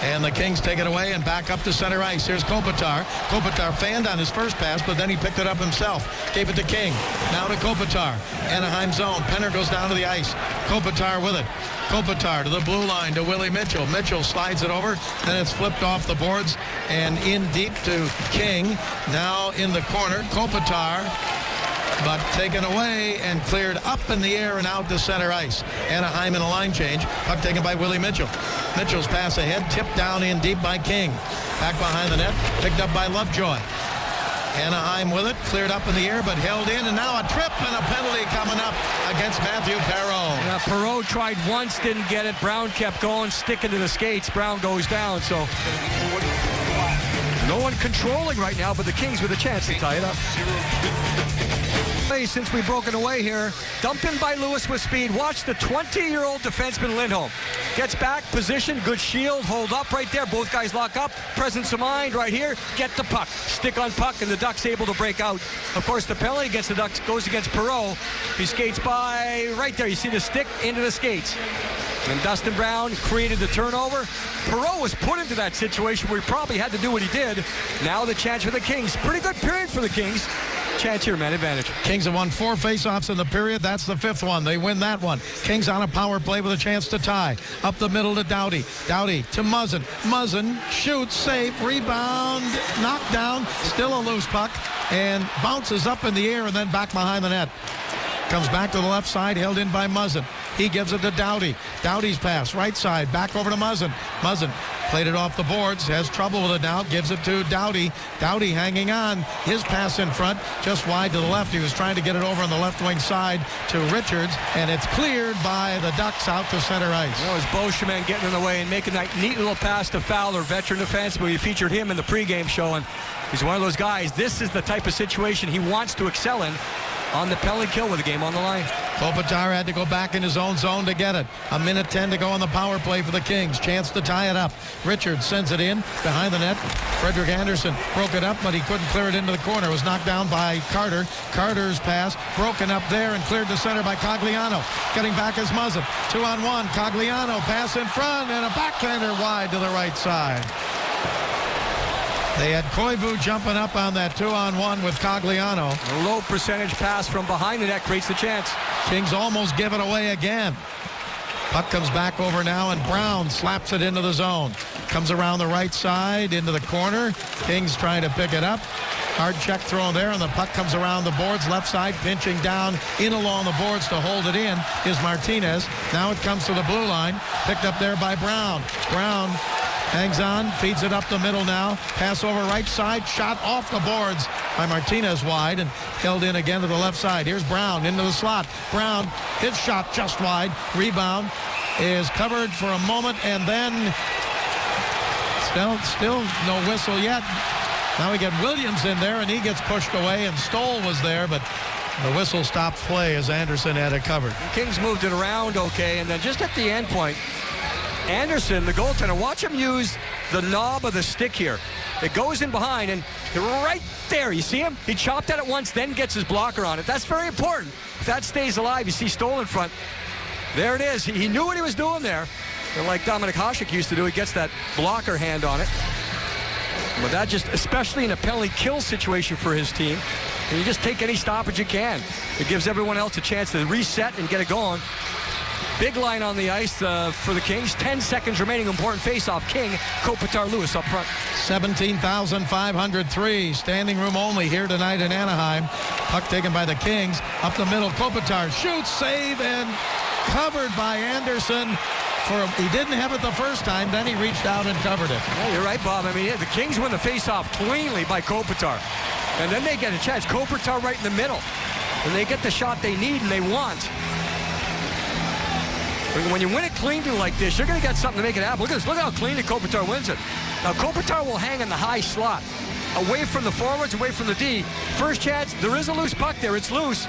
And the Kings take it away and back up to center ice. Here's Kopitar. Kopitar fanned on his first pass, but then he picked it up himself. Gave it to King. Now to Kopitar. Anaheim zone. Penner goes down to the ice. Kopitar with it. Kopitar to the blue line to Willie Mitchell. Mitchell slides it over. Then it's flipped off the boards and in deep to King. Now in the corner. Kopitar, but taken away and cleared up in the air and out to center ice. Anaheim in a line change. Puck taken by Willie Mitchell. Mitchell's pass ahead, tipped down in deep by King. Back behind the net, picked up by Lovejoy. Anaheim with it, cleared up in the air, but held in, and now a trip and a penalty coming up against Matthew Perreault. Now, Perreault tried once, didn't get it. Brown kept going, sticking to the skates. Brown goes down, so no one controlling right now, but the Kings with a chance to tie it up. Since we've broken away here, dumped in by Lewis with speed. Watch the 20-year-old defenseman Lindholm. Gets back, position, good shield, hold up right there. Both guys lock up. Presence of mind right here. Get the puck. Stick on puck, and the Ducks able to break out. Of course, the penalty against the Ducks goes against Perreault. He skates by right there. You see the stick into the skates. And Dustin Brown created the turnover. Perreault was put into that situation where he probably had to do what he did. Now the chance for the Kings. Pretty good period for the Kings. Chance here, man advantage. Kings have won 4 faceoffs in the period. That's the 5th one. They win that one. Kings on a power play with a chance to tie. Up the middle to Doughty. Doughty to Muzzin. Muzzin shoots, save, rebound, knocked down. Still a loose puck and bounces up in the air and then back behind the net. Comes back to the left side, held in by Muzzin. He gives it to Doughty. Doughty's pass, right side, back over to Muzzin. Muzzin played it off the boards, has trouble with it now, gives it to Doughty. Doughty hanging on. His pass in front, just wide to the left. He was trying to get it over on the left wing side to Richards, and it's cleared by the Ducks out to center ice. That was Beauchemin getting in the way and making that neat little pass to Fowler, veteran defenseman. We featured him in the pregame show, and he's one of those guys. This is the type of situation he wants to excel in on the penalty kill with the game on the line. Kopitar had to go back in his own zone to get it. 1:10 to go on the power play for the Kings. Chance to tie it up. Richards sends it in behind the net. Frederick Anderson broke it up, but he couldn't clear it into the corner. It was knocked down by Carter. Carter's pass broken up there and cleared to center by Cogliano. Getting back is Muzzin. 2-on-1. Cogliano pass in front and a backhander wide to the right side. They had Koivu jumping up on that 2-on-1 with Cogliano. A low percentage pass from behind the net creates the chance. Kings almost give it away again. Puck comes back over now, and Brown slaps it into the zone. Comes around the right side into the corner. Kings trying to pick it up. Hard check thrown there, and the puck comes around the boards. Left side, pinching down in along the boards to hold it in is Martinez. Now it comes to the blue line. Picked up there by Brown. Brown hangs on, feeds it up the middle now. Pass over right side, shot off the boards by Martinez wide and held in again to the left side. Here's Brown into the slot. Brown, his shot just wide. Rebound is covered for a moment, and then still no whistle yet. Now we get Williams in there, and he gets pushed away, and Stoll was there, but the whistle stopped play as Anderson had it covered. The Kings moved it around okay, and then just at the end point, Anderson, the goaltender, watch him use the knob of the stick here. It goes in behind, and right there, you see him? He chopped at it once, then gets his blocker on it. That's very important. If that stays alive, you see Stoll in front. There it is. He knew what he was doing there. And like Dominik Hasek used to do, he gets that blocker hand on it. But that just, especially in a penalty kill situation for his team, and you just take any stoppage you can. It gives everyone else a chance to reset and get it going. Big line on the ice for the Kings. 10 seconds remaining. Important face-off. King, Kopitar, Lewis up front. 17,503. Standing room only here tonight in Anaheim. Puck taken by the Kings. Up the middle, Kopitar shoots, save, and covered by Anderson. He didn't have it the first time, then he reached out and covered it. Yeah, you're right, Bob. I mean, the Kings win the face-off cleanly by Kopitar. And then they get a chance. Kopitar right in the middle. And they get the shot they need and they want. When you win it cleanly like this, you're going to get something to make it happen. Look at this. Look how cleanly Kopitar wins it. Now, Kopitar will hang in the high slot. Away from the forwards, away from the D. First chance, there is a loose puck there. It's loose.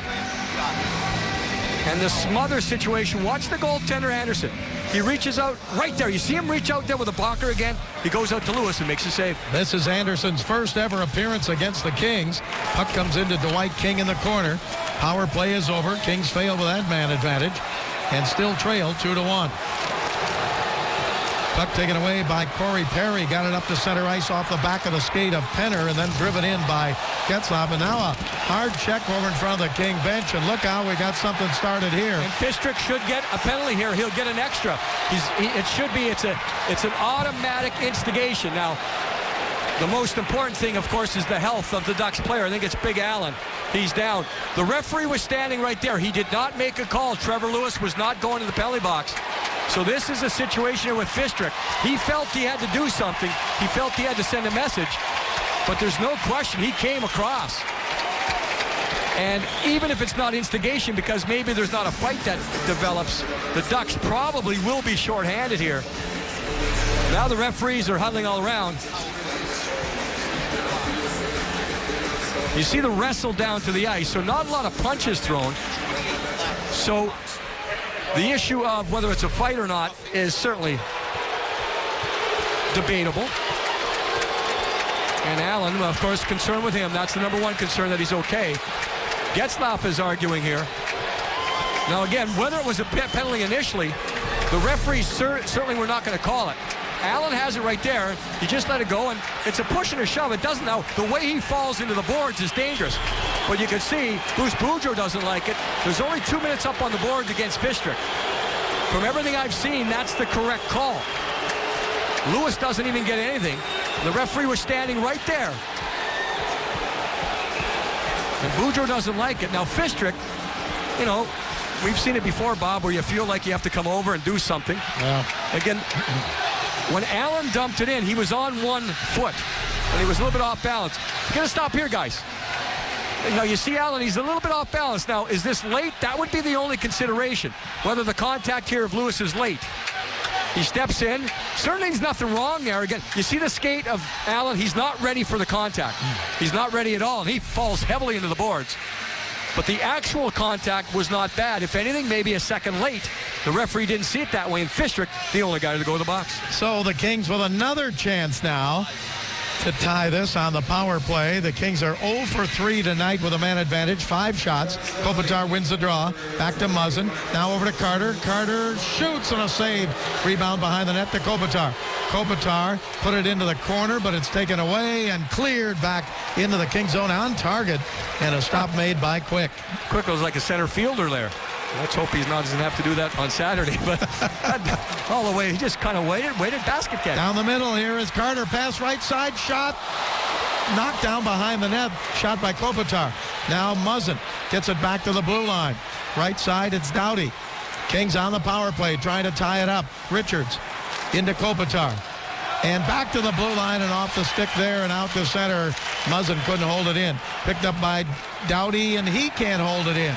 And the smother situation, watch the goaltender Anderson. He reaches out right there. You see him reach out there with a blocker again. He goes out to Lewis and makes a save. This is Anderson's first ever appearance against the Kings. Puck comes into Dwight King in the corner. Power play is over. Kings fail with that man advantage and still trail 2-1. Puck taken away by Corey Perry. Got it up to center ice off the back of the skate of Penner and then driven in by Getzlaf. And now a hard check over in front of the King bench. And look how we got something started here. And Fistrick should get a penalty here. He'll get an extra. It's an automatic instigation. Now, the most important thing, of course, is the health of the Ducks player. I think it's Big Allen. He's down. The referee was standing right there. He did not make a call. Trevor Lewis was not going to the penalty box. So this is a situation here with Fistrick. He felt he had to do something. He felt he had to send a message. But there's no question he came across. And even if it's not instigation, because maybe there's not a fight that develops, the Ducks probably will be shorthanded here. Now the referees are huddling all around. You see the wrestle down to the ice, so not a lot of punches thrown. So the issue of whether it's a fight or not is certainly debatable. And Allen, of course, concerned with him. That's the number one concern, that he's okay. Getzlaf is arguing here. Now, again, whether it was a penalty initially, the referees certainly were not going to call it. Allen has it right there. He just let it go, and it's a push and a shove. It doesn't now. The way he falls into the boards is dangerous. But you can see Bruce Boudreau doesn't like it. There's only 2 minutes up on the boards against Fistrick. From everything I've seen, that's the correct call. Lewis doesn't even get anything. The referee was standing right there. And Boudreau doesn't like it. Now, Fistrick, you know, we've seen it before, Bob, where you feel like you have to come over and do something. Yeah. Again, when Allen dumped it in, he was on 1 foot, and he was a little bit off balance. Gonna stop here, guys. Now, you see Allen, he's a little bit off balance. Now, is this late? That would be the only consideration, whether the contact here of Lewis is late. He steps in. Certainly there's nothing wrong there. Again, you see the skate of Allen. He's not ready for the contact. He's not ready at all, and he falls heavily into the boards. But the actual contact was not bad. If anything, maybe a second late. The referee didn't see it that way, and Fistrick, the only guy to go to the box. So the Kings with another chance now to tie this on the power play. The Kings are 0 for 3 tonight with a man advantage. 5 shots. Kopitar wins the draw. Back to Muzzin. Now over to Carter. Carter shoots on a save. Rebound behind the net to Kopitar. Kopitar put it into the corner, but it's taken away and cleared back into the Kings zone on target. And a stop made by Quick. Quick was like a center fielder there. Let's hope he's not doesn't have to do that on Saturday. But all the way, he just kind of waited, basket catch. Down the middle here is Carter. Pass right side, shot. Knocked down behind the net. Shot by Kopitar. Now Muzzin gets it back to the blue line. Right side, it's Doughty. Kings on the power play, trying to tie it up. Richards into Kopitar. And back to the blue line and off the stick there and out to center. Muzzin couldn't hold it in. Picked up by Doughty, and he can't hold it in.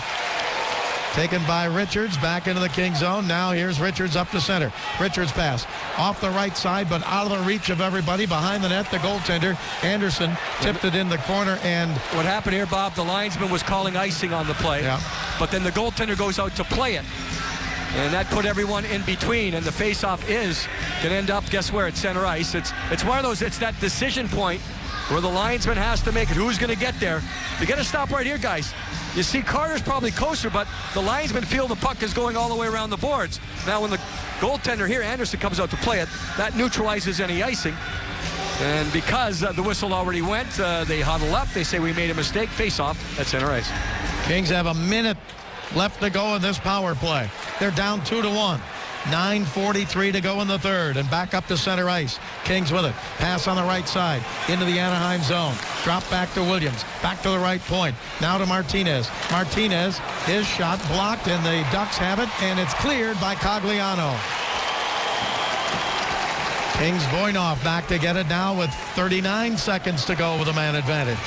taken by Richards, back into the King zone. Now here's Richards up to center. Richards pass off the right side, but out of the reach of everybody. Behind the net, the goaltender, Anderson, tipped it in the corner. And what happened here, Bob, the linesman was calling icing on the play, but then the goaltender goes out to play it. And that put everyone in between, and the face-off can end up, guess where, at center ice. It's one of those, it's that decision point where the linesman has to make it. Who's going to get there? You got to stop right here, guys. You see Carter's probably closer, but the linesmen feel the puck is going all the way around the boards. Now when the goaltender here, Anderson, comes out to play it, that neutralizes any icing. And because the whistle already went, they huddle up. They say we made a mistake. Face-off at center ice. Kings have a minute left to go in this power play. They're down 2-1. 9:43 to go in the third, and back up to center ice. Kings with it. Pass on the right side into the Anaheim zone. Drop back to Williams. Back to the right point. Now to Martinez. Martinez, his shot blocked, and the Ducks have it, and it's cleared by Cogliano. Kings Voinov back to get it now with 39 seconds to go with a man advantage.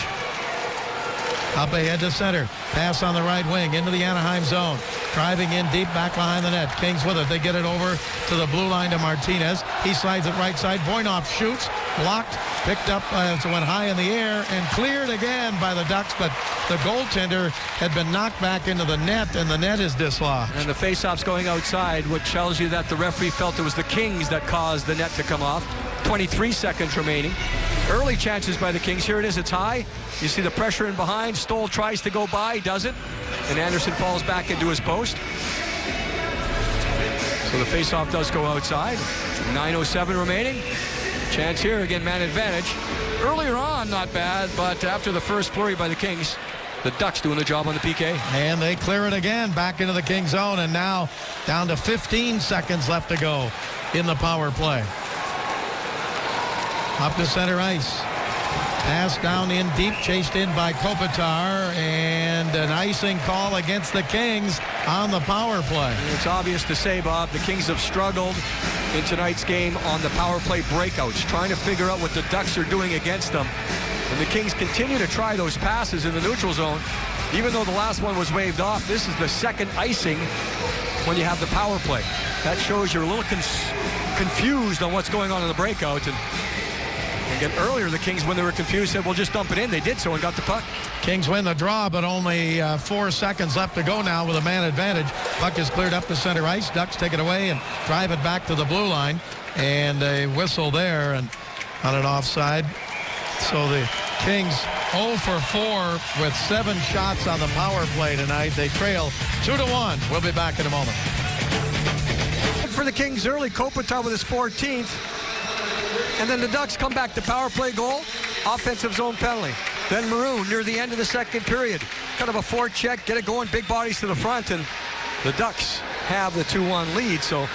Up ahead to center. Pass on the right wing into the Anaheim zone. Driving in deep back behind the net. Kings with it. They get it over to the blue line to Martinez. He slides it right side. Voinov shoots. Blocked. Picked up as it went high in the air and cleared again by the Ducks, but the goaltender had been knocked back into the net, and the net is dislodged. And the face-off's going outside, which tells you that the referee felt it was the Kings that caused the net to come off. 23 seconds remaining. Early chances by the Kings. Here it is. It's high. You see the pressure in behind. Stoll tries to go by, doesn't, and Anderson falls back into his post. So the face-off does go outside. 9:07 remaining. Chance here, again, man advantage. Earlier on, not bad, but after the first flurry by the Kings, the Ducks doing the job on the PK. And they clear it again back into the King zone, and now down to 15 seconds left to go in the power play. Up to center ice. Pass down in deep, chased in by Kopitar, and an icing call against the Kings on the power play. It's obvious to say, Bob, the Kings have struggled in tonight's game on the power play breakouts, trying to figure out what the Ducks are doing against them. And the Kings continue to try those passes in the neutral zone. Even though the last one was waved off, this is the second icing when you have the power play. That shows you're a little confused on what's going on in the breakout. And again, earlier the Kings, when they were confused, said, well, just dump it in. They did so and got the puck. Kings win the draw, but only 4 seconds left to go now with a man advantage. Puck is cleared up to center ice. Ducks take it away and drive it back to the blue line. And a whistle there and on an offside. So the Kings 0 for 4 with 7 shots on the power play tonight. They trail 2-1. We'll be back in a moment. For the Kings early, Kopitar with his 14th. And then the Ducks come back to power play goal, offensive zone penalty. Then Maroon near the end of the second period. Kind of a forecheck, get it going, big bodies to the front, and the Ducks have the 2-1 lead. So,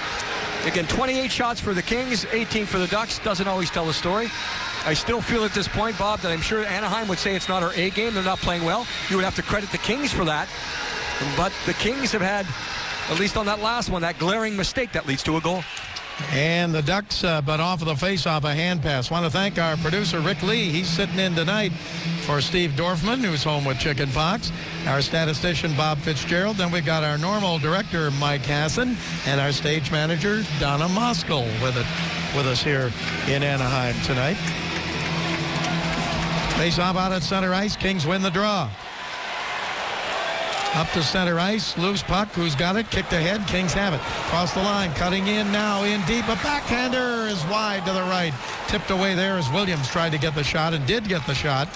again, 28 shots for the Kings, 18 for the Ducks. Doesn't always tell the story. I still feel at this point, Bob, that I'm sure Anaheim would say it's not our A game. They're not playing well. You would have to credit the Kings for that. But the Kings have had, at least on that last one, that glaring mistake that leads to a goal. And the Ducks, but off of the face-off, a hand pass. Want to thank our producer, Rick Lee. He's sitting in tonight for Steve Dorfman, who's home with chicken pox. Our statistician, Bob Fitzgerald. Then we've got our normal director, Mike Hassan, and our stage manager, Donna Moskal, with us here in Anaheim tonight. Face-off out at center ice. Kings win the draw. Up to center ice, loose puck, who's got it, kicked ahead, Kings have it. Cross the line, cutting in now, in deep, a backhander is wide to the right. Tipped away there as Williams tried to get the shot and did get the shot,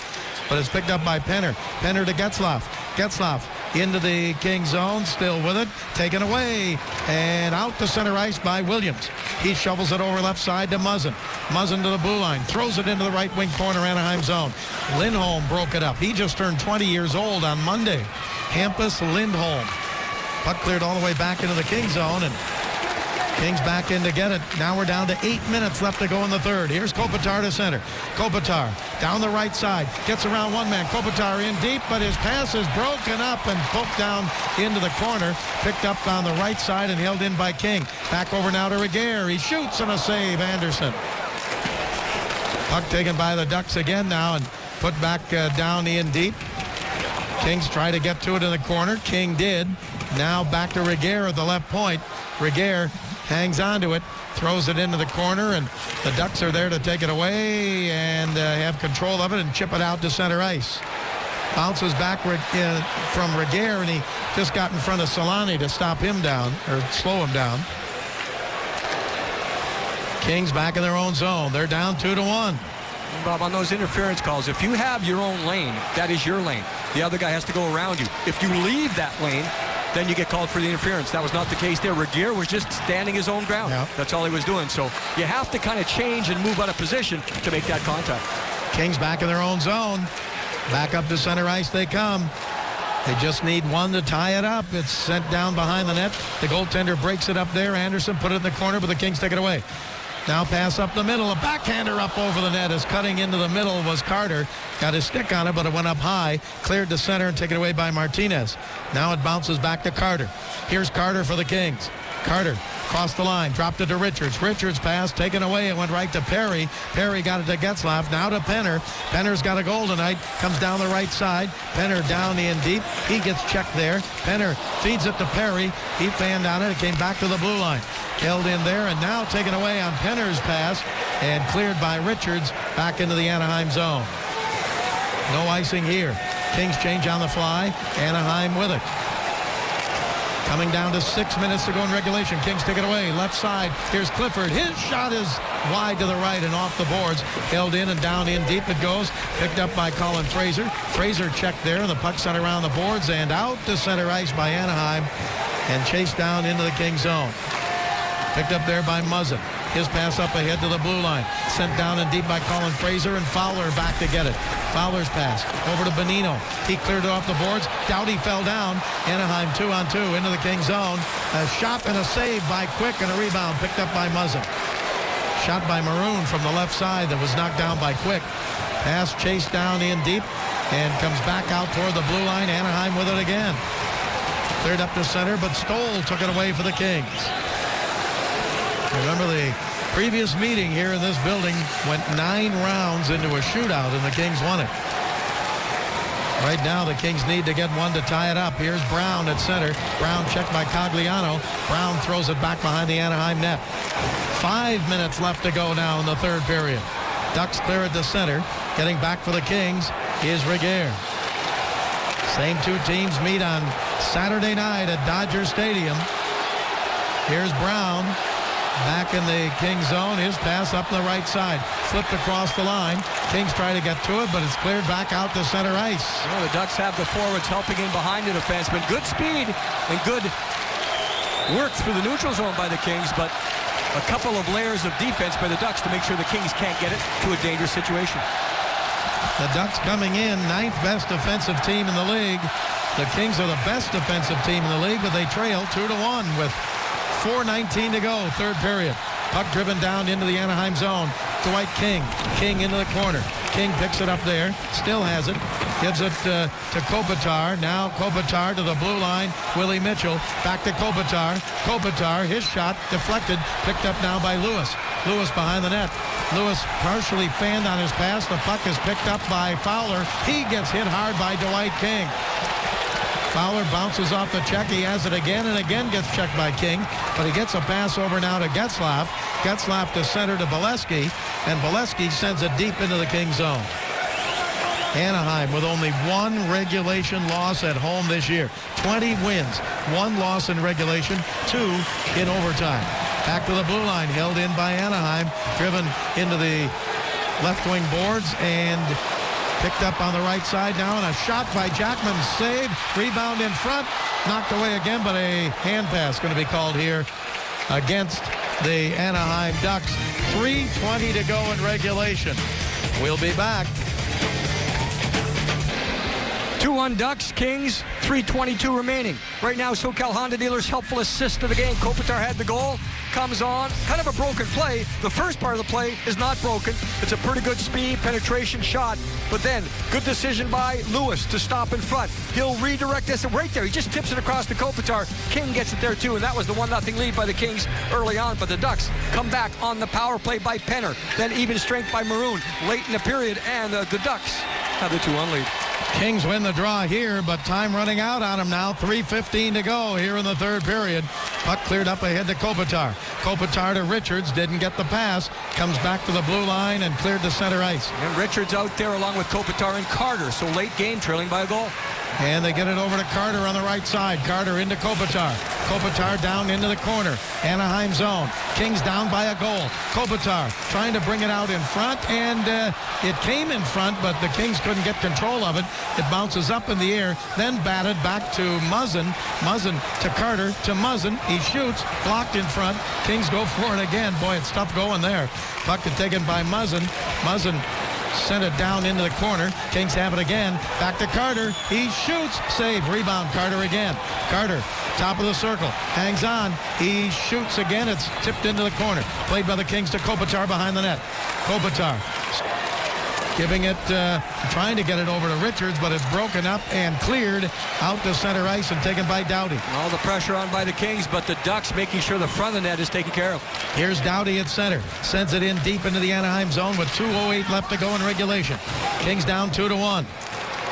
but it's picked up by Penner. Penner to Getzlaf. Getzlaf into the King zone, still with it, taken away, and out to center ice by Williams. He shovels it over left side to Muzzin. Muzzin to the blue line, throws it into the right wing corner, Anaheim zone. Lindholm broke it up. He just turned 20 years old on Monday. Hampus Lindholm. Puck cleared all the way back into the King zone, and Kings back in to get it. Now we're down to 8 minutes left to go in the third. Here's Kopitar to center. Kopitar down the right side. Gets around one man. Kopitar in deep, but his pass is broken up and poked down into the corner. Picked up on the right side and held in by King. Back over now to Regehr. He shoots and a save, Anderson. Puck taken by the Ducks again now and put back down in deep. Kings try to get to it in the corner. King did. Now back to Regehr at the left point. Regehr hangs on to it, throws it into the corner, and the Ducks are there to take it away and have control of it and chip it out to center ice. Bounces back from Regehr, and he just got in front of Solani to stop him down, or slow him down. Kings back in their own zone. They're down 2-1. Bob, on those interference calls, if you have your own lane, that is your lane. The other guy has to go around you. If you leave that lane, then you get called for the interference. That was not the case there. Regehr was just standing his own ground. Yep. That's all he was doing. So you have to kind of change and move out of position to make that contact. Kings back in their own zone. Back up to center ice they come. They just need one to tie it up. It's sent down behind the net. The goaltender breaks it up there. Anderson put it in the corner, but the Kings take it away. Now pass up the middle. A backhander up over the net as cutting into the middle was Carter. Got his stick on it, but it went up high. Cleared to center and taken away by Martinez. Now it bounces back to Carter. Here's Carter for the Kings. Carter crossed the line, dropped it to Richards. Richards pass taken away. It went right to Perry. Perry got it to Getzlaf. Now to Penner. Penner's got a goal tonight. Comes down the right side. Penner down in deep. He gets checked there. Penner feeds it to Perry. He fanned on it. It came back to the blue line. Held in there and now taken away on Penner's pass and cleared by Richards back into the Anaheim zone. No icing here. Kings change on the fly. Anaheim with it. Coming down to 6 minutes to go in regulation. Kings take it away. Left side. Here's Clifford. His shot is wide to the right and off the boards. Held in and down in deep it goes. Picked up by Colin Fraser. Fraser checked there, and the puck sent around the boards and out to center ice by Anaheim and chased down into the Kings zone. Picked up there by Muzzin. His pass up ahead to the blue line. Sent down and deep by Colin Fraser, and Fowler back to get it. Fowler's pass over to Bonino. He cleared it off the boards. Doughty fell down. Anaheim 2-on-2 into the Kings zone. A shot and a save by Quick and a rebound picked up by Muzzin. Shot by Maroon from the left side that was knocked down by Quick. Pass chased down in deep and comes back out toward the blue line. Anaheim with it again. Cleared up to center, but Stoll took it away for the Kings. Remember, the previous meeting here in this building went 9 rounds into a shootout, and the Kings won it. Right now, the Kings need to get one to tie it up. Here's Brown at center. Brown checked by Cogliano. Brown throws it back behind the Anaheim net. 5 minutes left to go now in the third period. Ducks clear it to center. Getting back for the Kings is Regehr. Same two teams meet on Saturday night at Dodger Stadium. Here's Brown. Back in the Kings zone. His pass up the right side. Flipped across the line. Kings try to get to it, but it's cleared back out to center ice. Well, the Ducks have the forwards helping in behind the defenseman. Good speed and good work through the neutral zone by the Kings, but a couple of layers of defense by the Ducks to make sure the Kings can't get it to a dangerous situation. The Ducks coming in, 9th best defensive team in the league. The Kings are the best defensive team in the league, but they trail 2-1 with 4:19 to go, third period. Puck driven down into the Anaheim zone. Dwight King. King into the corner. King picks it up there. Still has it. Gives it to Kopitar. Now Kopitar to the blue line. Willie Mitchell. Back to Kopitar. Kopitar, his shot deflected. Picked up now by Lewis. Lewis behind the net. Lewis partially fanned on his pass. The puck is picked up by Fowler. He gets hit hard by Dwight King. Fowler bounces off the check. He has it again and again, gets checked by King, but he gets a pass over now to Getzlaf. Getzlaf to center to Bolesky, and Bolesky sends it deep into the King zone. Anaheim with only 1 regulation loss at home this year. 20 wins, 1 loss in regulation, 2 in overtime. Back to the blue line, held in by Anaheim, driven into the left wing boards and picked up on the right side now, and a shot by Jackman, saved, rebound in front, knocked away again, but a hand pass going to be called here against the Anaheim Ducks. 3:20 to go in regulation. We'll be back. 2-1 Ducks, Kings, 3:22 remaining. Right now, SoCal Honda dealers helpful assist to the game. Kopitar had the goal, comes on, kind of a broken play. The first part of the play is not broken. It's a pretty good speed, penetration shot, but then good decision by Lewis to stop in front. He'll redirect this right there. He just tips it across to Kopitar. King gets it there too, and that was the 1-0 lead by the Kings early on, but the Ducks come back on the power play by Penner, then even strength by Maroon late in the period, and the Ducks have the 2-1 lead. Kings win the draw here, but time running out on them now. 3:15 to go here in the third period. Puck cleared up ahead to Kopitar. Kopitar to Richards. Didn't get the pass. Comes back to the blue line and cleared to center ice. And Richards out there along with Kopitar and Carter. So late game, trailing by a goal. And they get it over to Carter on the right side. Carter into Kopitar. Kopitar down into the corner. Anaheim zone. Kings down by a goal. Kopitar trying to bring it out in front, and it came in front, but the Kings couldn't get control of it. It bounces up in the air, then batted back to Muzzin. Muzzin to Carter to Muzzin. He shoots, blocked in front. Kings go for it again. Boy, it's tough going there. Puck taken by Muzzin. Muzzin sent it down into the corner. Kings have it again. Back to Carter. He shoots. Save. Rebound. Carter again. Carter, top of the circle. Hangs on. He shoots again. It's tipped into the corner. Played by the Kings to Kopitar behind the net. Kopitar giving it, trying to get it over to Richards, but it's broken up and cleared out to center ice and taken by Doughty. All the pressure on by the Kings, but the Ducks making sure the front of the net is taken care of. Here's Doughty at center. Sends it in deep into the Anaheim zone with 2:08 left to go in regulation. Kings down 2-1.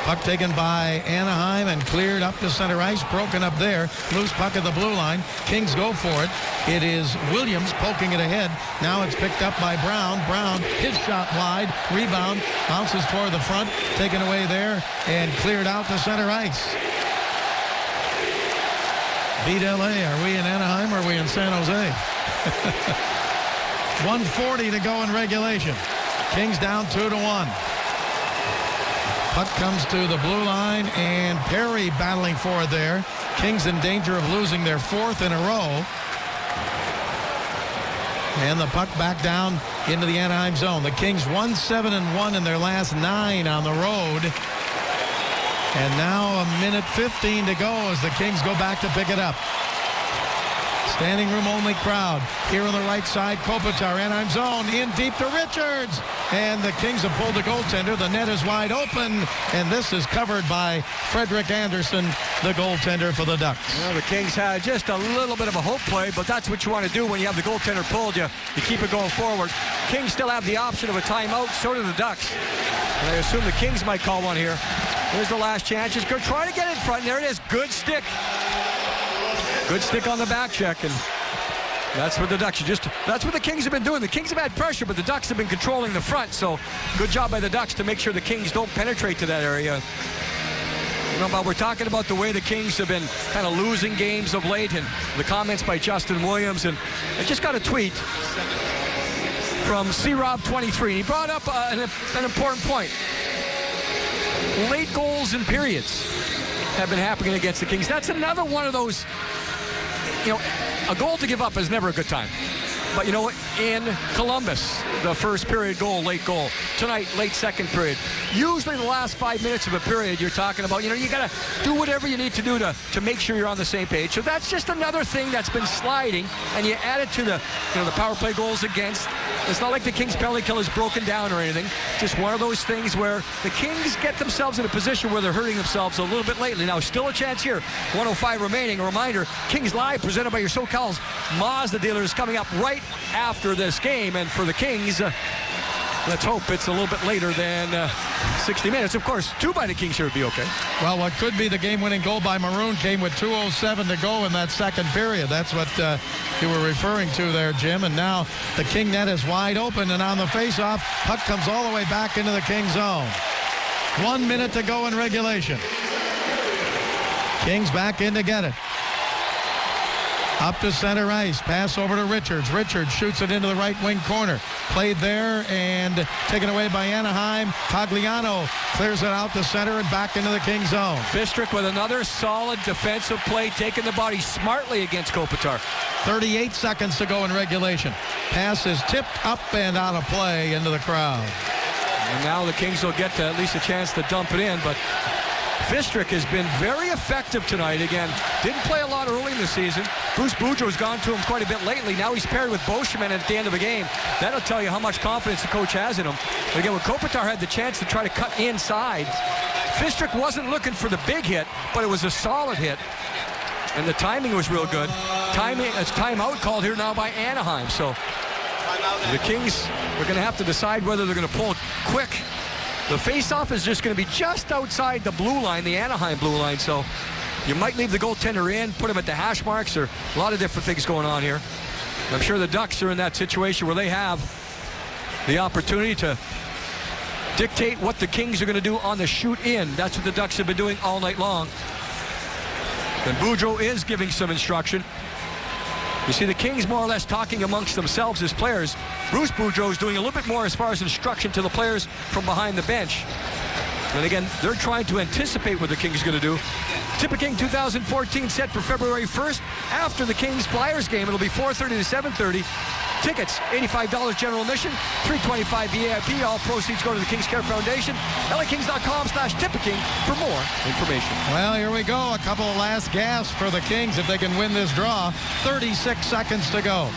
Puck taken by Anaheim and cleared up to center ice. Broken up there. Loose puck at the blue line. Kings go for it. It is Williams poking it ahead. Now it's picked up by Brown. Brown, his shot wide. Rebound. Bounces toward the front. Taken away there and cleared out to center ice. Beat LA. Are we in Anaheim or are we in San Jose? 1:40 to go in regulation. Kings down 2-1. Puck comes to the blue line, and Perry battling for it there. Kings in danger of losing their fourth in a row. And the puck back down into the Anaheim zone. The Kings won 7-1 in their last 9 on the road. And now a minute 15 to go as the Kings go back to pick it up. Standing room only crowd. Here on the right side, Kopitar, Anaheim zone, in deep to Richards. And the Kings have pulled the goaltender. The net is wide open, and this is covered by Frederick Anderson, the goaltender for the Ducks. Well, the Kings had just a little bit of a hope play, but that's what you want to do when you have the goaltender pulled. You keep it going forward. Kings still have the option of a timeout. So do the Ducks. And I assume the Kings might call one here. Here's the last chance. Just go try to get in front. And there it is. Good stick. Good stick on the back check, and that's what the Ducks that's what the Kings have been doing. The Kings have had pressure, but the Ducks have been controlling the front, so good job by the Ducks to make sure the Kings don't penetrate to that area. You know, but we're talking about the way the Kings have been kind of losing games of late, and the comments by Justin Williams, and I just got a tweet from C-Rob23. He brought up an important point. Late goals and periods have been happening against the Kings. That's another one of those, you know, a goal to give up is never a good time. But you know what? In Columbus, the first period goal, late goal. Tonight, late second period. Usually the last 5 minutes of a period, you're talking about, you know, you got to do whatever you need to do to make sure you're on the same page. So that's just another thing that's been sliding, and you add it to the, you know, the power play goals against. It's not like the Kings penalty kill is broken down or anything. Just one of those things where the Kings get themselves in a position where they're hurting themselves a little bit lately. Now, still a chance here. 1:05 remaining. A reminder, Kings Live presented by your SoCal's Mazda dealers coming up right after this game. And for the Kings, let's hope it's a little bit later than 60 minutes. Of course, 2 by the Kings here would be okay. Well, what could be the game-winning goal by Maroon came with 2:07 to go in that second period. That's what you were referring to there, Jim. And now the King net is wide open, and on the face-off, puck comes all the way back into the King zone. 1 minute to go in regulation. Kings back in to get it. Up to center ice. Pass over to Richards. Richards shoots it into the right wing corner. Played there and taken away by Anaheim. Cogliano clears it out to center and back into the King zone. Fistrick with another solid defensive play, taking the body smartly against Kopitar. 38 seconds to go in regulation. Pass is tipped up and out of play into the crowd. And now the Kings will get at least a chance to dump it in, but Fistrick has been very effective tonight. Again, didn't play a lot early in the season. Bruce Boudreau's gone to him quite a bit lately. Now he's paired with Beauchemin at the end of the game. That'll tell you how much confidence the coach has in him. But again, when Kopitar had the chance to try to cut inside, Fistrick wasn't looking for the big hit, but it was a solid hit. And the timing was real good. It's timeout called here now by Anaheim. So the Kings are going to have to decide whether they're going to pull quick The face-off is just going to be just outside the blue line, the Anaheim blue line. So you might leave the goaltender in, put him at the hash marks, or a lot of different things going on here. I'm sure the Ducks are in that situation where they have the opportunity to dictate what the Kings are going to do on the shoot-in. That's what the Ducks have been doing all night long. And Boudreau is giving some instruction. You see the Kings more or less talking amongst themselves as players. Bruce Boudreau is doing a little bit more as far as instruction to the players from behind the bench. And again, they're trying to anticipate what the Kings are going to do. Tippecanoe 2014 set for February 1st. After the Kings-Flyers game, it'll be 4:30 to 7:30. Tickets, $85 general admission, $325 VIP. All proceeds go to the Kings Care Foundation. LAKings.com/Tippecanoe for more information. Well, here we go. A couple of last gasps for the Kings if they can win this draw. 36 seconds to go.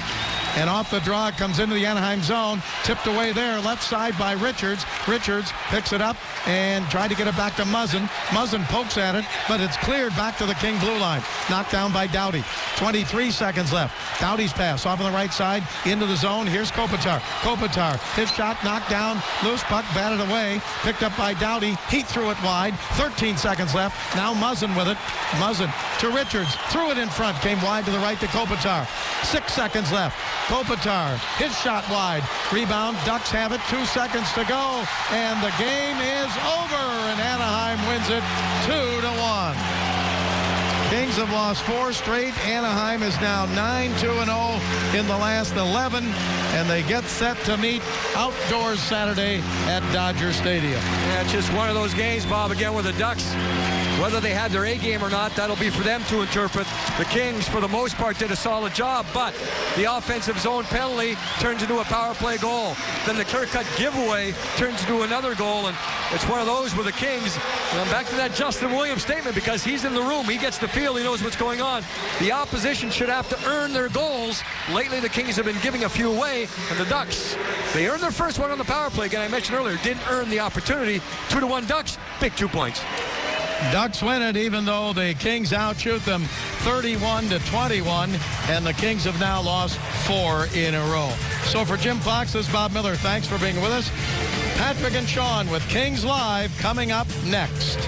And off the draw, it comes into the Anaheim zone. Tipped away there, left side by Richards. Richards picks it up and tried to get it back to Muzzin. Muzzin pokes at it, but it's cleared back to the King blue line. Knocked down by Doughty. 23 seconds left. Doughty's pass off on the right side into the zone. Here's Kopitar. Kopitar, his shot knocked down. Loose puck batted away. Picked up by Doughty. He threw it wide. 13 seconds left. Now Muzzin with it. Muzzin to Richards. Threw it in front. Came wide to the right to Kopitar. 6 seconds left. Kopitar, his shot wide. Rebound, Ducks have it. 2 seconds to go. And the game is over. And Anaheim wins it 2-1. Kings have lost 4 straight. Anaheim is now 9-2-0 in the last 11. And they get set to meet outdoors Saturday at Dodger Stadium. Yeah, it's just one of those games, Bob, again with the Ducks. Whether they had their A game or not, that'll be for them to interpret. The Kings, for the most part, did a solid job, but the offensive zone penalty turns into a power play goal. Then the clear-cut giveaway turns into another goal, and it's one of those with the Kings. And I'm back to that Justin Williams statement because he's in the room. He gets the feel. He knows what's going on. The opposition should have to earn their goals. Lately, the Kings have been giving a few away, and the Ducks, they earned their first one on the power play. Again, I mentioned earlier, didn't earn the opportunity. 2-1 Ducks, big 2 points. Ducks win it even though the Kings outshoot them 31-21, and the Kings have now lost 4 in a row. So for Jim Fox, this is Bob Miller. Thanks for being with us. Patrick and Sean with Kings Live coming up next.